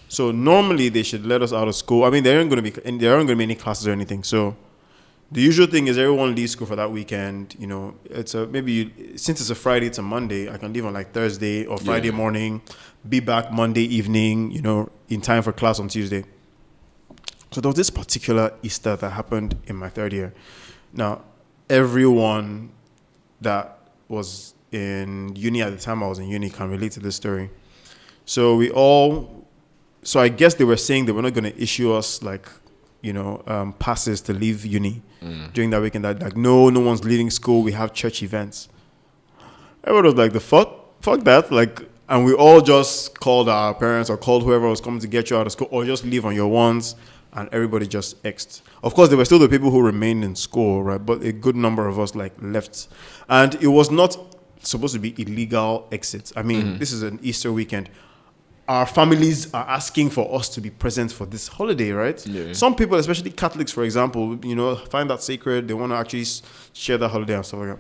So normally they should let us out of school. I mean, there aren't going to be any classes or anything. So the usual thing is everyone leaves school for that weekend. Since it's a Friday to Monday, I can leave on like Thursday or Friday morning, be back Monday evening, in time for class on Tuesday. So there was this particular Easter that happened in my third year. Now, everyone that was in uni at the time I was in uni can relate to this story. So I guess they were saying they were not going to issue us passes to leave uni during that weekend. That like no one's leaving school. We have church events. Everyone was like, the fuck that. Like, and we all just called our parents or called whoever was coming to get you out of school, or just leave on your ones, and everybody just exed. Of course, there were still the people who remained in school, right? But a good number of us like left, and it was not supposed to be illegal exits. I mean, this is an Easter weekend. Our families are asking for us to be present for this holiday, right? Yeah. Some people, especially Catholics, for example, find that sacred. They want to actually share that holiday and stuff like that.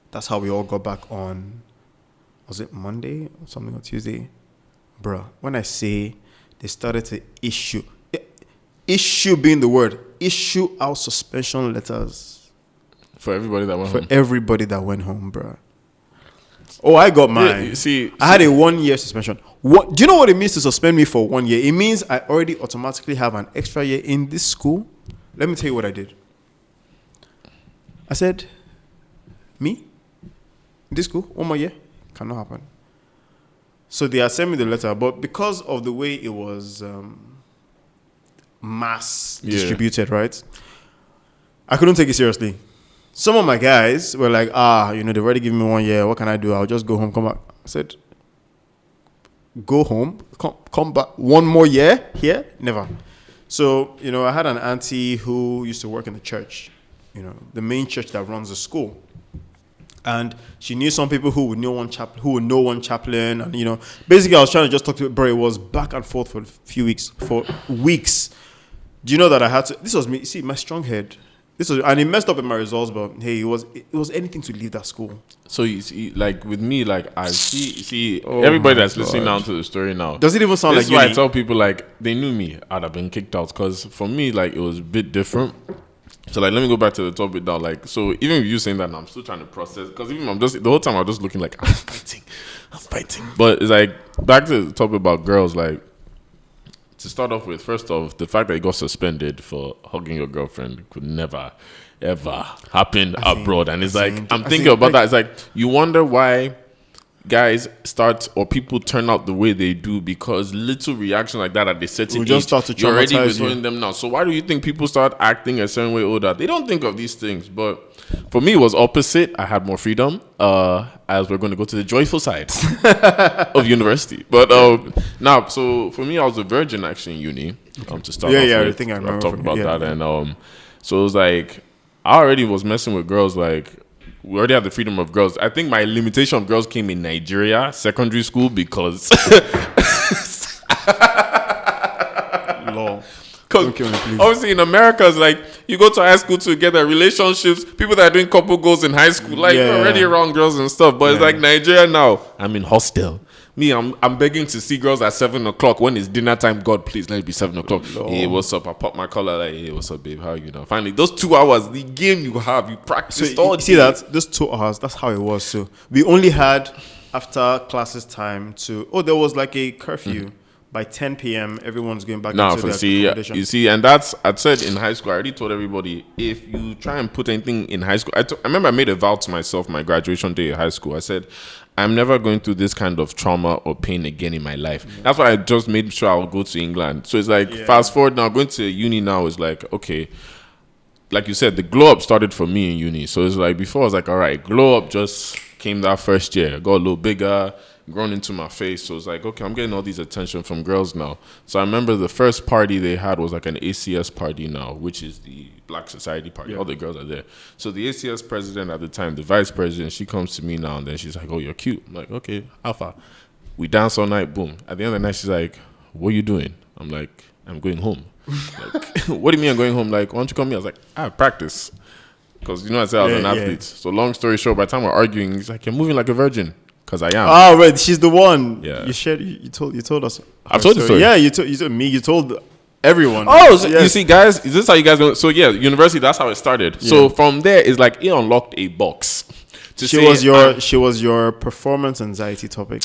That's how we all got back on. Was it Monday or something, or Tuesday? Bruh, when I say they started to issue being the word, issue out suspension letters. For everybody that went home. For everybody that went home, bruh. Oh, I got mine. Yeah, see, I had a 1-year suspension. What do you know what it means to suspend me for 1 year? It means I already automatically have an extra year in this school. Let me tell you what I did. I said, me? In this school? 1 more year? Cannot happen. So they had sent me the letter, but because of the way it was mass distributed, right? I couldn't take it seriously. Some of my guys were like, they've already given me 1 year. What can I do? I'll just go home, come back. I said, go home, come back 1 more year here? Never. So, I had an auntie who used to work in the church, the main church that runs the school. And she knew some people who would know one chaplain, and basically I was trying to just talk to her, bro. It was back and forth for weeks. Do you know that I had to? This was me. See, my strong head. And it messed up in my results, but hey, it was anything to leave that school. So you see, like with me, like I see everybody that's listening now to the story now. Does it even sound like? This is why I tell people like they knew me, I'd have been kicked out. Because for me, like it was a bit different. So like, let me go back to the topic now. Like, so even with you saying that, I'm still trying to process. Because even the whole time I'm just looking like I'm fighting. But it's like back to the topic about girls. Like to start off with, first off, the fact that you got suspended for hugging your girlfriend could never, ever happen abroad. And it's like I'm thinking about that. It's like you wonder why guys start or people turn out the way they do, because little reaction like that at the certain age, start to you're already withholding them now. So why do you think people start acting a certain way older? They don't think of these things. But for me, it was opposite. I had more freedom as we're going to go to the joyful side of university. But now, so for me, I was a virgin actually in uni. To start off with. I think I remember. I've talked about that. And so it was like I already was messing with girls like. We already have the freedom of girls. I think my limitation of girls came in Nigeria, secondary school, because obviously in America, it's like you go to high school together, relationships, people that are doing couple goals in high school, like you're already around girls and stuff. But it's like Nigeria now. I'm in hostel. Me, I'm begging to see girls at 7 o'clock. When it's dinner time, God, please let it be 7 o'clock. Hey, what's up? I pop my collar like, hey, what's up, babe? How are you now? Finally, those 2 hours, the game you have, you practice all day. You see that? Those 2 hours, that's how it was. So we only had after classes time there was like a curfew. By 10 p.m., everyone's going back into their accommodation. You see, and that's, I'd said in high school, I already told everybody, if you try and put anything in high school, I remember I made a vow to myself my graduation day of high school. I said, I'm never going through this kind of trauma or pain again in my life. Yeah. That's why I just made sure I'll go to England. So it's like, fast forward now, going to uni now is like, okay, like you said, the glow up started for me in uni. So it's like, before I was like, all right, glow up just came that first year. Got a little bigger, grown into my face. So it's like, okay, I'm getting all these attention from girls now. So I remember the first party they had was like an ACS party now, which is the Black Society party. All the girls are there. So the ACS president at the time, the vice president, she comes to me now and then she's like, oh, you're cute. I'm like, okay, alpha. We dance all night, boom. At the end of the night, she's like, what are you doing? I'm like, I'm going home. Like, what do you mean I'm going home? Like, why don't you come here? I was like, I have practice. Because, I said I was an athlete. So long story short, by the time we're arguing, he's like, you're moving like a virgin. Because I am. Oh, right. She's the one. Yeah. You told us. I've told the story. Yeah, you told me. You told everyone. Oh, so you see, guys, is this how you guys go? So, university, that's how it started. Yeah. So, from there, it's like it unlocked a box. She was your performance anxiety topic.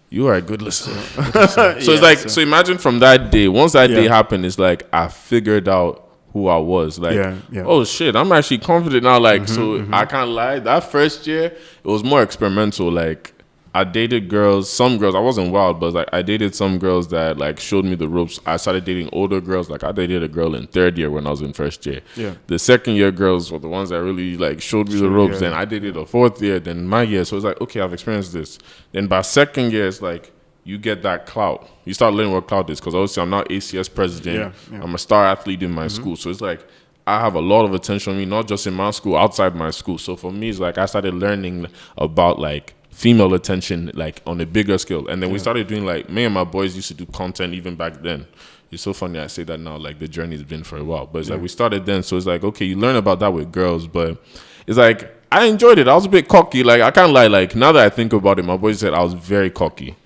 You are a good listener. So, it's like, so imagine from that day, once that day happened, it's like I figured out who I was. Like, oh shit, I'm actually confident now. Like, I can't lie. That first year, it was more experimental. Like, I dated some girls. I wasn't wild, but like I dated some girls that like showed me the ropes. I started dating older girls. Like I dated a girl in third year when I was in first year. Yeah. The second year girls were the ones that really like showed me the ropes. Then I dated a fourth year, then my year. So it's like, okay, I've experienced this. Then by second year, it's like you get that clout. You start learning what clout is, because obviously I'm not ACS president. Yeah. I'm a star athlete in my school. So it's like I have a lot of attention on me, not just in my school, outside my school. So for me, it's like I started learning about like female attention like on a bigger scale. And then we started doing like, me and my boys used to do content even back then. It's so funny I say that now, like the journey's been for a while. But it's like we started then. So it's like, okay, you learn about that with girls. But it's like, I enjoyed it. I was a bit cocky. Like I can't lie. Like now that I think about it, my boys said I was very cocky.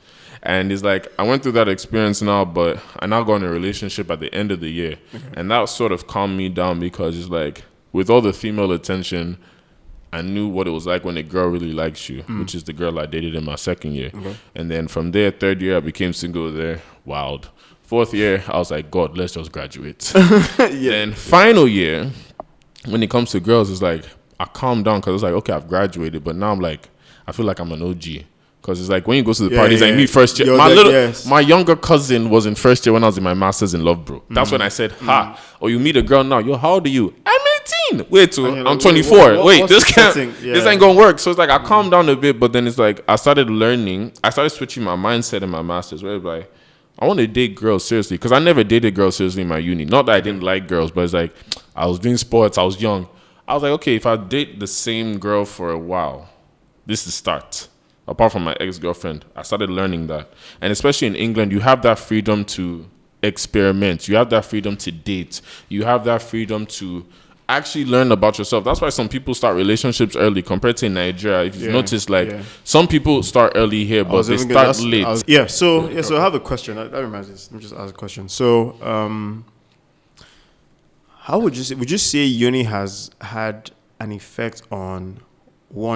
And it's like, I went through that experience now, but I now got in a relationship at the end of the year. And that sort of calmed me down, because it's like, with all the female attention, I knew what it was like when a girl really likes you, which is the girl I dated in my second year. And then from there, third year, I became single there. Wild. Fourth year, I was like, God, let's just graduate. Then final year, when it comes to girls, it's like, I calmed down, because it's like, okay, I've graduated, but now I'm like, I feel like I'm an OG. Because it's like when you go to the parties, like me first year, my younger cousin was in first year when I was in my master's in Loughborough. That's when I said, or you meet a girl now, yo, how old are you? I'm 18. Wait, I'm 24. Wait, this ain't gonna work. So it's like I calmed down a bit, but then it's like I started learning. I started switching my mindset in my master's, where it's like, I want to date girls seriously, because I never dated girls seriously in my uni. Not that I didn't like girls, but it's like I was doing sports, I was young. I was like, okay, if I date the same girl for a while, this is the start. Apart from my ex-girlfriend, I started learning that. And especially in England, you have that freedom to experiment. You have that freedom to date. You have that freedom to actually learn about yourself. That's why some people start relationships early compared to in Nigeria. If you've noticed, like, some people start early here, but they start late. So I have a question. That reminds me. Let me just ask a question. So, how would you say uni has had an effect on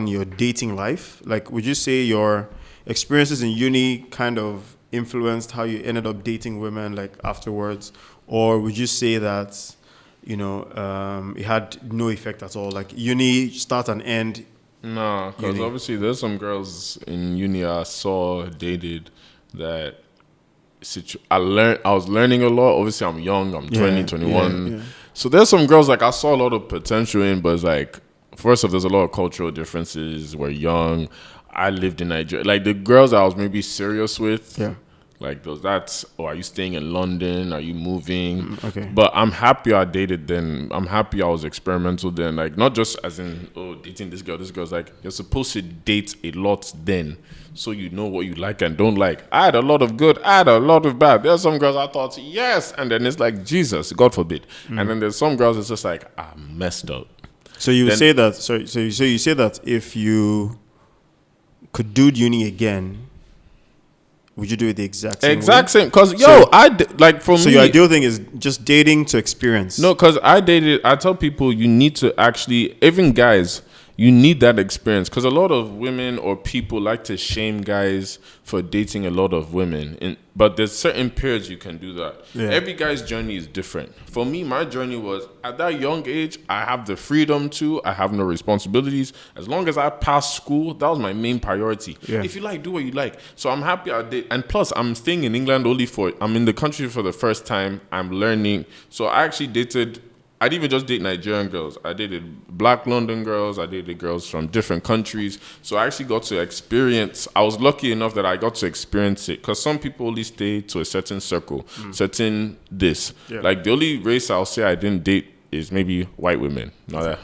your dating life? Like, would you say your experiences in uni kind of influenced how you ended up dating women like afterwards, or would you say that it had no effect at all? Like uni start and end. No, because obviously there's some girls in uni I saw dated that I was learning a lot. Obviously I'm young, I'm 20, 21. So there's some girls like I saw a lot of potential in, but it's like, first off, there's a lot of cultural differences. We're young. I lived in Nigeria. Like the girls I was maybe serious with, like are you staying in London? Are you moving? Okay. But I'm happy I dated then. I'm happy I was experimental then. Like not just as in, dating this girl. This girl's like, you're supposed to date a lot then, so you know what you like and don't like. I had a lot of good. I had a lot of bad. There's some girls I thought, yes. And then it's like, Jesus, God forbid. And then there's some girls it's just like, I messed up. So you say that. So you say that if you could do uni again, would you do it the exact same same? Because for me. So your ideal thing is just dating to experience. No, because I tell people you need to actually, even guys, you need that experience, because a lot of women or people like to shame guys for dating a lot of women. But there's certain periods you can do that. Yeah. Every guy's journey is different. For me, my journey was at that young age, I have the freedom I have no responsibilities. As long as I passed school, that was my main priority. Yeah. If you like, do what you like. So I'm happy I did. And plus, I'm staying in England I'm in the country for the first time. I'm learning. So I actually I didn't even just date Nigerian girls. I dated Black London girls. I dated girls from different countries. So I actually got to experience. I was lucky enough that I got to experience it, because some people only stay to a certain circle, certain this. Yeah. Like the only race I'll say I didn't date is maybe white women. But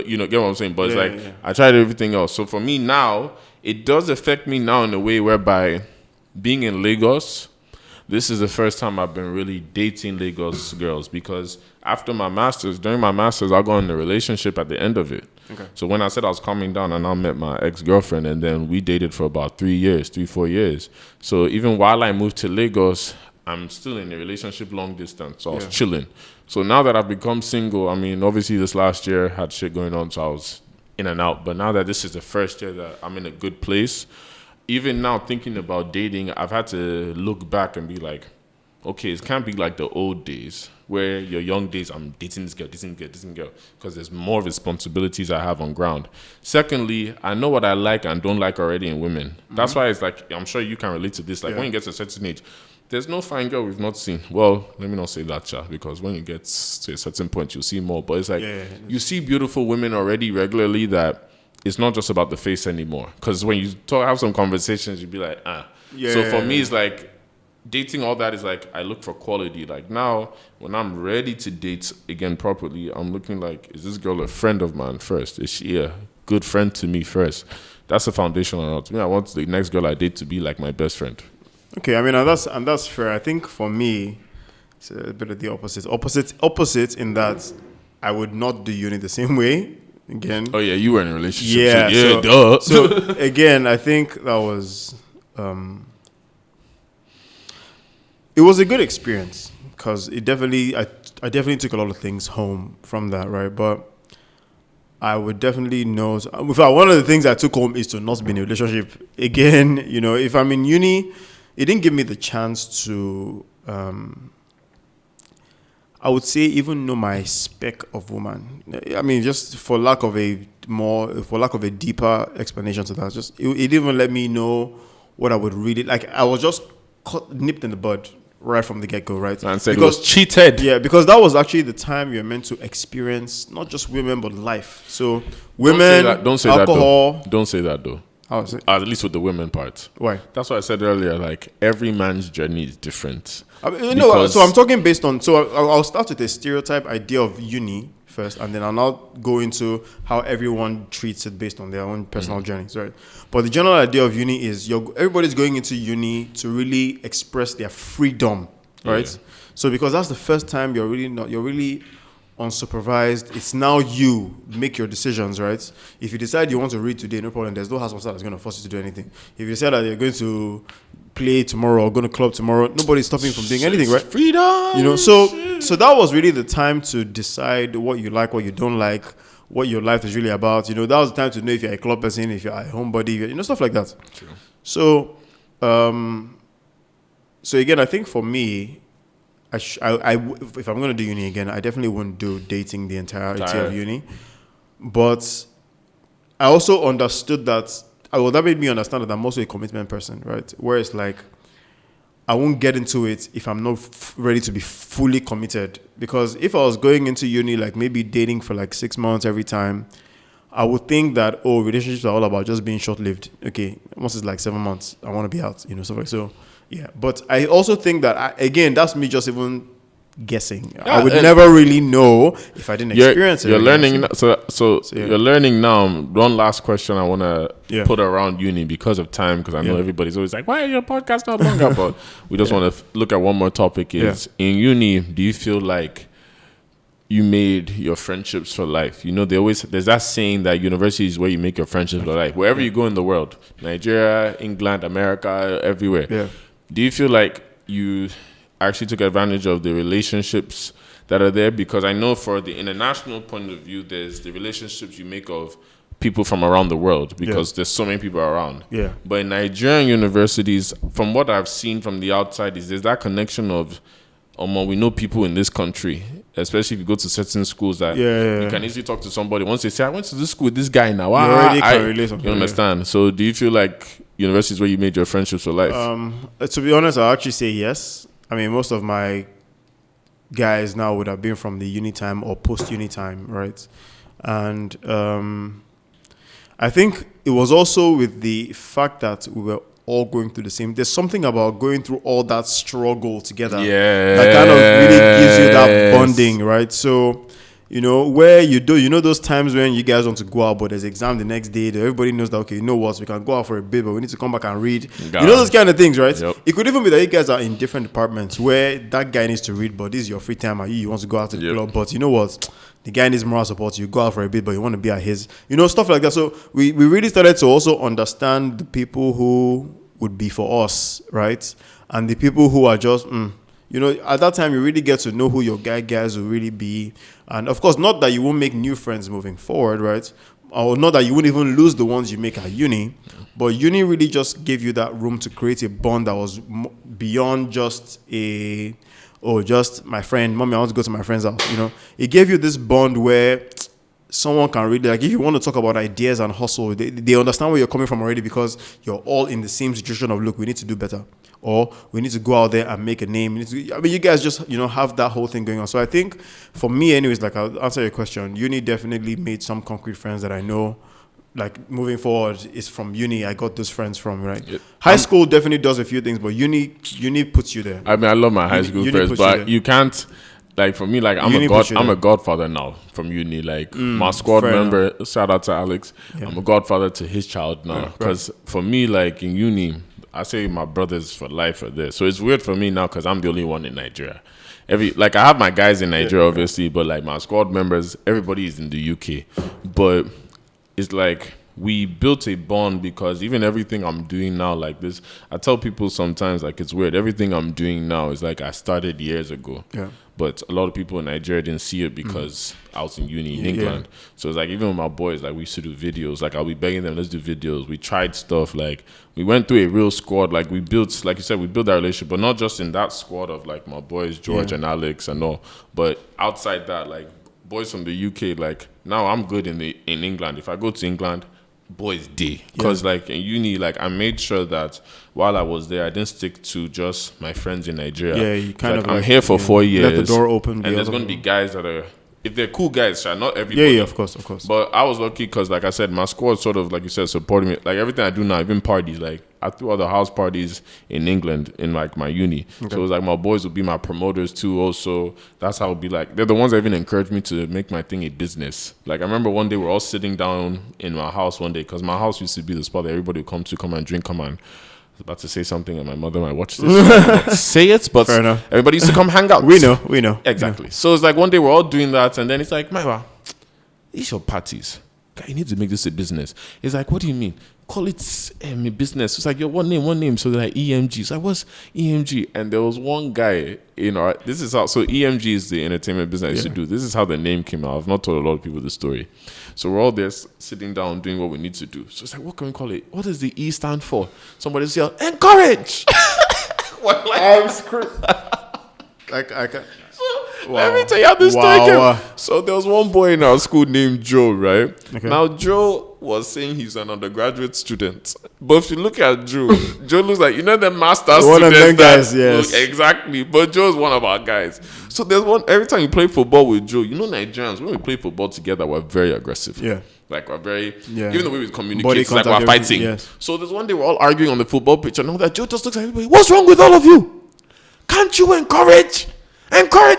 get what I'm saying. But it's I tried everything else. So for me now, it does affect me now in a way whereby being in Lagos, this is the first time I've been really dating Lagos girls, because during my master's, I got in a relationship at the end of it. Okay. So when I said I was calming down, and I met my ex-girlfriend, and then we dated for about 4 years. So even while I moved to Lagos, I'm still in a relationship long distance. So I was chilling. So now that I've become single, I mean, obviously this last year had shit going on, so I was in and out. But now that this is the first year that I'm in a good place, even now thinking about dating, I've had to look back and be like, okay, it can't be like the old days where your young days, I'm dating this girl, because there's more responsibilities I have on ground. Secondly, I know what I like and don't like already in women. That's why it's like, I'm sure you can relate to this. Like when you get to a certain age, there's no fine girl we've not seen. Well, let me not say that, Cha, because when you get to a certain point, you'll see more. But it's like, you see beautiful women already regularly that it's not just about the face anymore. Because when you have some conversations, you'll be like, So for me, it's like, dating, all that is like, I look for quality. Like now, when I'm ready to date again properly, I'm looking like, is this girl a friend of mine first? Is she a good friend to me first? That's the foundation. To me, I want the next girl I date to be like my best friend. Okay, I mean, and that's fair. I think for me, it's a bit of the opposite. Opposite in that I would not do uni the same way again. Oh yeah, you were in a relationship. Yeah, duh. So again, I think that was. It was a good experience because I definitely took a lot of things home from that, right? But I would definitely know. In fact, one of the things I took home is to not be in a relationship again. You know, if I'm in uni, it didn't give me the chance to, I would say, even know my spec of woman. I mean, just for lack of a deeper explanation to that, just it didn't even let me know what I would really like. I was just nipped in the bud right from the get-go, right? And said because it was cheated. Yeah, because that was actually the time you're meant to experience not just women but life. So women, alcohol. Don't say that though. How is it? At least with the women part. Why? That's what I said earlier. Like every man's journey is different. I mean, no, so I'm talking based on. So I'll start with a stereotype idea of uni first, and then I'll now go into how everyone treats it based on their own personal journeys, right? But the general idea of uni is everybody's going into uni to really express their freedom, right? Yeah. So because that's the first time you're really unsupervised. It's now you make your decisions, right? If you decide you want to read today, no problem. There's no house master that's going to force you to do anything. If you decide that you're going to play tomorrow or go to club tomorrow, nobody's stopping you from doing anything, right? Freedom. You know, so that was really the time to decide what you like, what you don't like, what your life is really about. You know, that was the time to know if you're a club person, if you're a homebody, you know, stuff like that. True. So, so again, I think for me, if I'm going to do uni again, I definitely wouldn't do dating the entirety of uni. But I also understood that, that made me understand that I'm also a commitment person, right? Where it's like, I won't get into it if I'm not ready to be fully committed. Because if I was going into uni, like maybe dating for like 6 months every time, I would think that, relationships are all about just being short-lived. Okay, once it's like 7 months, I want to be out, you know, stuff like so. Yeah, but I also think that, again, that's me just even guessing. Yeah, I would never really know if I didn't experience it. You're learning, so you're learning now. One last question I want to put around uni because of time, because I know everybody's always like, why is your podcast not longer? But we just want to look at one more topic is, in uni, do you feel like you made your friendships for life? You know, there's that saying that university is where you make your friendships for life. Wherever you go in the world, Nigeria, England, America, everywhere. Yeah. Do you feel like you actually took advantage of the relationships that are there? Because I know for the international point of view, there's the relationships you make of people from around the world, because there's so many people around. Yeah. But in Nigerian universities, from what I've seen from the outside, is there's that connection of, we know people in this country, especially if you go to certain schools that you can easily talk to somebody. Once they say, I went to this school with this guy now. You understand? So do you feel like university is where you made your friendships for life? To be honest, I'll actually say yes. I mean, most of my guys now would have been from the uni time or post-uni time, right? And I think it was also with the fact that we were all going through the same. There's something about going through all that struggle together that kind of really gives you that bonding, right? So, you know, where you know those times when you guys want to go out, but there's exam the next day, everybody knows that, okay, you know what, we can go out for a bit, but we need to come back and read. You know those kind of things, right? Yep. It could even be that you guys are in different departments where that guy needs to read, but this is your free time and you want to go out to the club, but you know what, the guy needs moral support, you go out for a bit, but you want to be at his, you know, stuff like that. So we really started to also understand the people who would be for us, right? And the people who are just, you know, at that time, you really get to know who your guys will really be. And of course, not that you won't make new friends moving forward, right? Or not that you won't even lose the ones you make at uni. But uni really just gave you that room to create a bond that was beyond just just my friend, mommy, I want to go to my friend's house. It gave you this bond where someone can really, like, if you want to talk about ideas and hustle, they understand where you're coming from already, because you're all in the same situation of, look, we need to do better, or we need to go out there and make a name. You guys just, have that whole thing going on. So I think for me anyways, like, I'll answer your question, uni definitely made some concrete friends that I know, like, moving forward is from uni. I got those friends from, right? Yeah. High school definitely does a few things, but uni puts you there. I mean, I love my high school friends, but you can't, like, for me, like, I'm a godfather now from uni. Like, my squad member, shout out to Alex. Yeah. I'm a godfather to his child now. Because for me, like, in uni, I say my brothers for life are there. So it's weird for me now because I'm the only one in Nigeria. I have my guys in Nigeria, obviously, but, like, my squad members, everybody is in the UK. But it's like we built a bond, because even everything I'm doing now, like this, I tell people sometimes, like, it's weird. Everything I'm doing now is like I started years ago. Yeah. But a lot of people in Nigeria didn't see it because I was in uni in England. Yeah. So it's like, even with my boys, like, we used to do videos. Like, I'll be begging them, let's do videos. We tried stuff. Like, we went through a real squad. Like, we built, like you said, we built that relationship. But not just in that squad of, like, my boys, George and Alex and all. But outside that, like, boys from the UK, like, now I'm good in England. If I go to England, boys day. Because, like, in uni, like, I made sure that while I was there, I didn't stick to just my friends in Nigeria. Yeah, you kind of, I'm here for 4 years. Let the door open. And there's going to be guys that are, if they're cool guys, not everybody. Yeah, of course. But I was lucky because, like I said, my squad sort of, like you said, supported me. Like, everything I do now, even parties, like, I threw other house parties in England in, like, my uni. Okay. So it was like my boys would be my promoters too also. That's how it would be like. They're the ones that even encouraged me to make my thing a business. Like, I remember one day we're all sitting down in my house one day, because my house used to be the spot that everybody would come and drink, I was about to say something and my mother might watch this. So I not say it, but everybody used to come hang out. We know. Exactly. Yeah. So it's like one day we're all doing that, and then it's like, Maiwa, these are parties. You need to make this a business. It's like, what do you mean? Call it a business. It's like, your one name. So they're like, EMG. So I was EMG. And there was one guy, this is how, so EMG is the entertainment business I used to do. This is how the name came out. I've not told a lot of people the story. So we're all there sitting down doing what we need to do. So it's like, what can we call it? What does the E stand for? Somebody say, encourage. I'm screwed. I can. Let me tell you how this story came. So there was one boy in our school named Joe, right? Okay. Now, Joe was saying he's an undergraduate student. But if you look at Joe, Joe looks like, the master's student. One of them guys, yes. Exactly. But Joe's one of our guys. So there's one, every time you play football with Joe, Nigerians, when we play football together, we're very aggressive. Yeah. Like, we're very, even the way we communicate, it's like we're fighting. Yes. So there's one day we're all arguing on the football pitch, and all that Joe just looks at everybody, what's wrong with all of you? Can't you encourage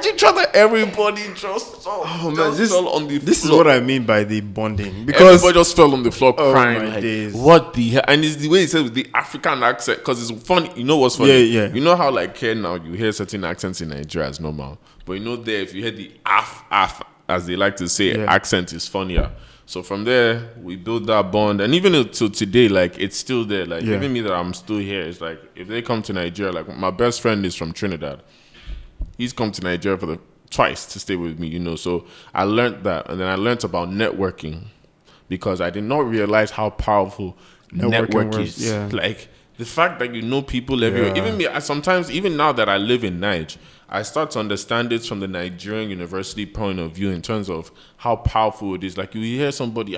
each other? Everybody just fell on the floor. This is what I mean by the bonding, because everybody just fell on the floor crying. Like, days. What the hell? And it's the way he says with the African accent, because it's funny. You know what's funny? Yeah. You know how, like, here now you hear certain accents in Nigeria as normal, but there, if you hear the af as they like to say, accent is funnier. So from there, we built that bond. And even to today, like, it's still there. Like, even me that I'm still here, it's like, if they come to Nigeria, like, my best friend is from Trinidad. He's come to Nigeria twice to stay with me, So I learned that. And then I learned about networking, because I did not realize how powerful network is. Yeah. Like, the fact that people everywhere. Even me, sometimes, even now that I live in Niger, I start to understand it from the Nigerian university point of view in terms of how powerful it is. Like, you hear somebody,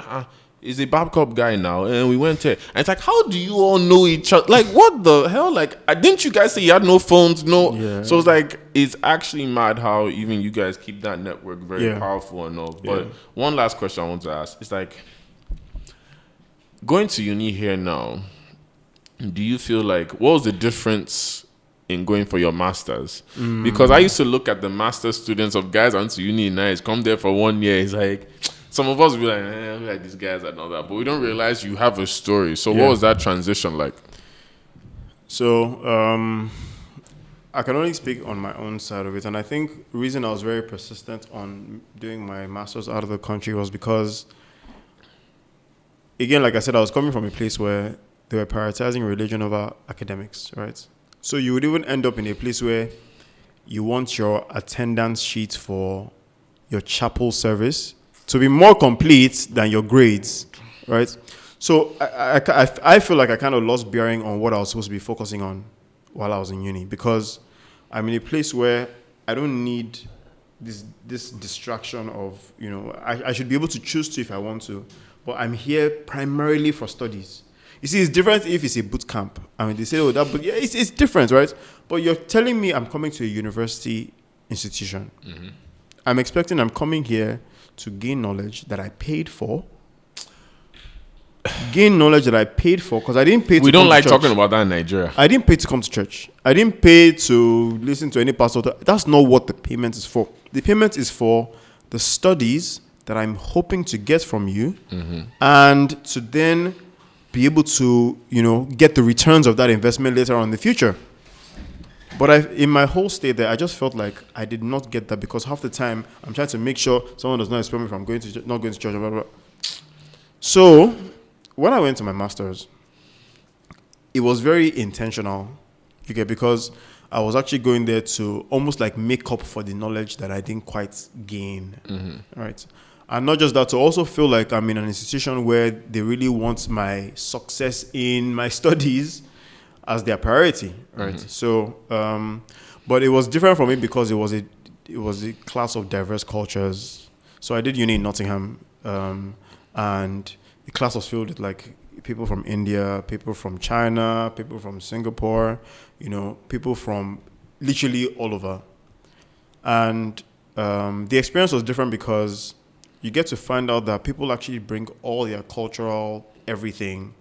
is a Babcock guy now, and we went there. And it's like, how do you all know each other? Like, what the hell? Like, didn't you guys say you had no phones? No. Yeah. So it's like, it's actually mad how even you guys keep that network very powerful and all. But one last question I want to ask is, like, going to uni here now, do you feel like, what was the difference in going for your masters? Because I used to look at the master's students of guys went to uni nice, come there for 1 year. It's like, some of us be like these guys and all that, but we don't realize you have a story. So what was that transition like? So I can only speak on my own side of it, and I think the reason I was very persistent on doing my master's out of the country was because, again, like I said, I was coming from a place where they were prioritizing religion over academics, right? So you would even end up in a place where you want your attendance sheet for your chapel service to be more complete than your grades, right? So I feel like I kind of lost bearing on what I was supposed to be focusing on while I was in uni, because I'm in a place where I don't need this distraction of, you know, I should be able to choose to if I want to, but I'm here primarily for studies. You see, it's different if it's a boot camp. I mean, they say, oh, that, but yeah, it's different, right? But you're telling me I'm coming to a university institution. Mm-hmm. I'm coming here to gain knowledge that I paid for. Because I didn't pay to. We don't like talking about that in Nigeria. I didn't pay to come to church. I didn't pay to listen to any pastor. That's not what the payment is for. The payment is for the studies that I'm hoping to get from you, mm-hmm. and to then be able to, you know, get the returns of that investment later on in the future. But in my whole stay there, I just felt like I did not get that, because half the time I'm trying to make sure someone does not expect me from not going to church, blah, blah, blah. So when I went to my master's, it was very intentional, because I was actually going there to almost like make up for the knowledge that I didn't quite gain, mm-hmm. right? And not just that, to also feel like I'm in an institution where they really want my success in my studies as their priority, right? Mm-hmm. So, but it was different for me because it was a class of diverse cultures. So I did uni in Nottingham, and the class was filled with like people from India, people from China, people from Singapore, you know, people from literally all over. And the experience was different because you get to find out that people actually bring all their cultural everything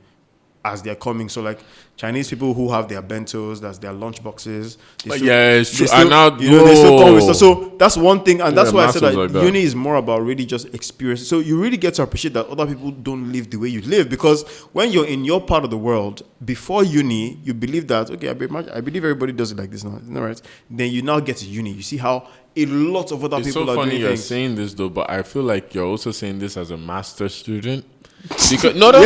as they're coming. So like Chinese people who have their bentos, that's their lunch boxes. Yeah, it's true. Still, now, you know, they still come with stuff. So that's one thing, and that's why I said that like uni is more about really just experience. So you really get to appreciate that other people don't live the way you live, because when you're in your part of the world, before uni, you believe that, okay, I believe everybody does it like this now, isn't that right? Then you now get to uni, you see how a lot of other people are doing things. It's so funny you're saying this though, but I feel like you're also saying this as a master's student. Because not in a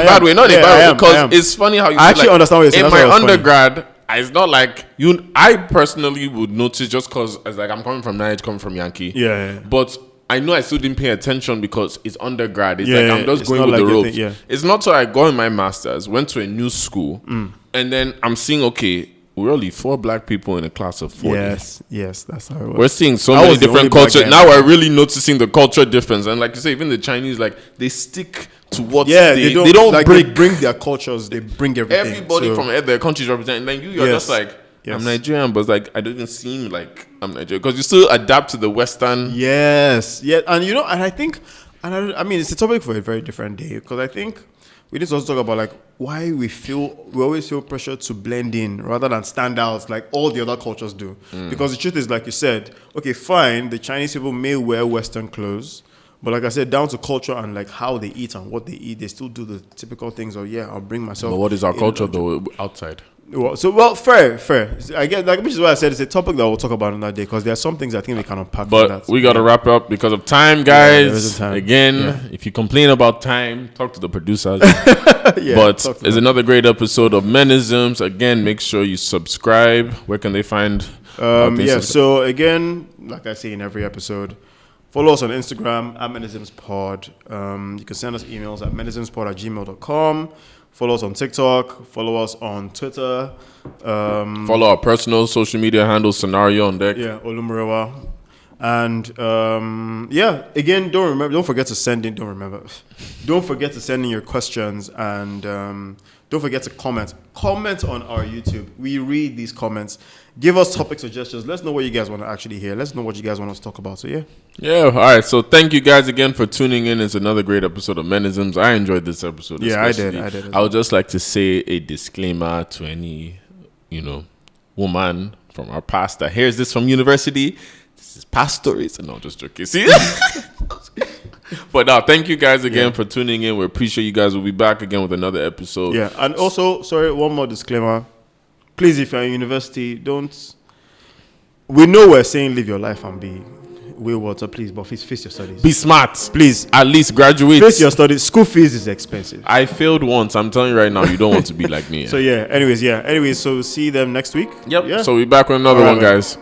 bad way, because it's funny how you I actually understand what you're saying. In my undergrad, it's not like you. I personally would notice just because it's like I'm coming from Nigeria, coming from Yankee. Yeah. But I know I still didn't pay attention because it's undergrad. It's like I'm just going with the ropes. It's not so I go in my masters, went to a new school, and then I'm seeing, okay, we're only 4 black people in a class of 40. Yes, that's how it was. We're seeing so many different cultures. Now we're really noticing the culture difference. And like you say, even the Chinese, like, they stick to what they don't like, they bring their cultures, they bring everything. Everybody from their countries represent. And then you're just like, I'm Nigerian, but it's like, I don't even seem like I'm Nigerian. Because you still adapt to the Western. Yes. Yeah. And you know, and I think, I mean, it's a topic for a very different day. Because I think we need to also talk about like why we always feel pressure to blend in rather than stand out like all the other cultures do. Because the truth is, like you said, okay, fine, the Chinese people may wear Western clothes, but like I said, down to culture and like how they eat and what they eat, they still do the typical things of, I'll bring myself. But what is our culture though outside? Fair. I get like, which is why I said it's a topic that we'll talk about another day, because there are some things I think we can unpack. But we got to wrap up because of time, guys. Time. Again, if you complain about time, talk to the producers. But it's another great episode of Menisms. Again, make sure you subscribe. Where can they find? So again, like I say in every episode, follow us on Instagram at menismspod. You can send us emails at menismspod@gmail.com. Follow us on TikTok. Follow us on Twitter. Follow our personal social media handles, Scenario on Deck. Yeah, Olumurewa. And again, don't forget to send in. Don't forget to send in your questions, and don't forget to comment. Comment on our YouTube. We read these comments. Give us topic suggestions. Let's know what you guys want to actually hear. Let's know what you guys want us to talk about. So all right. So thank you guys again for tuning in. It's another great episode of Menisms. I enjoyed this episode. Yeah, I did. I would just like to say a disclaimer to any, woman from our past that hears this from university. This is past stories. And no, just joking. See? But thank you guys again for tuning in. We appreciate you guys. We'll be back again with another episode. Yeah, and also, sorry, one more disclaimer. Please, if you're in university, don't. We know we're saying live your life and be water, please, but face your studies. Be smart, please. At least graduate. Face your studies. School fees is expensive. I failed once. I'm telling you right now, you don't want to be like me. So anyways, so see them next week. Yep. Yeah. So we'll be back with another one, guys.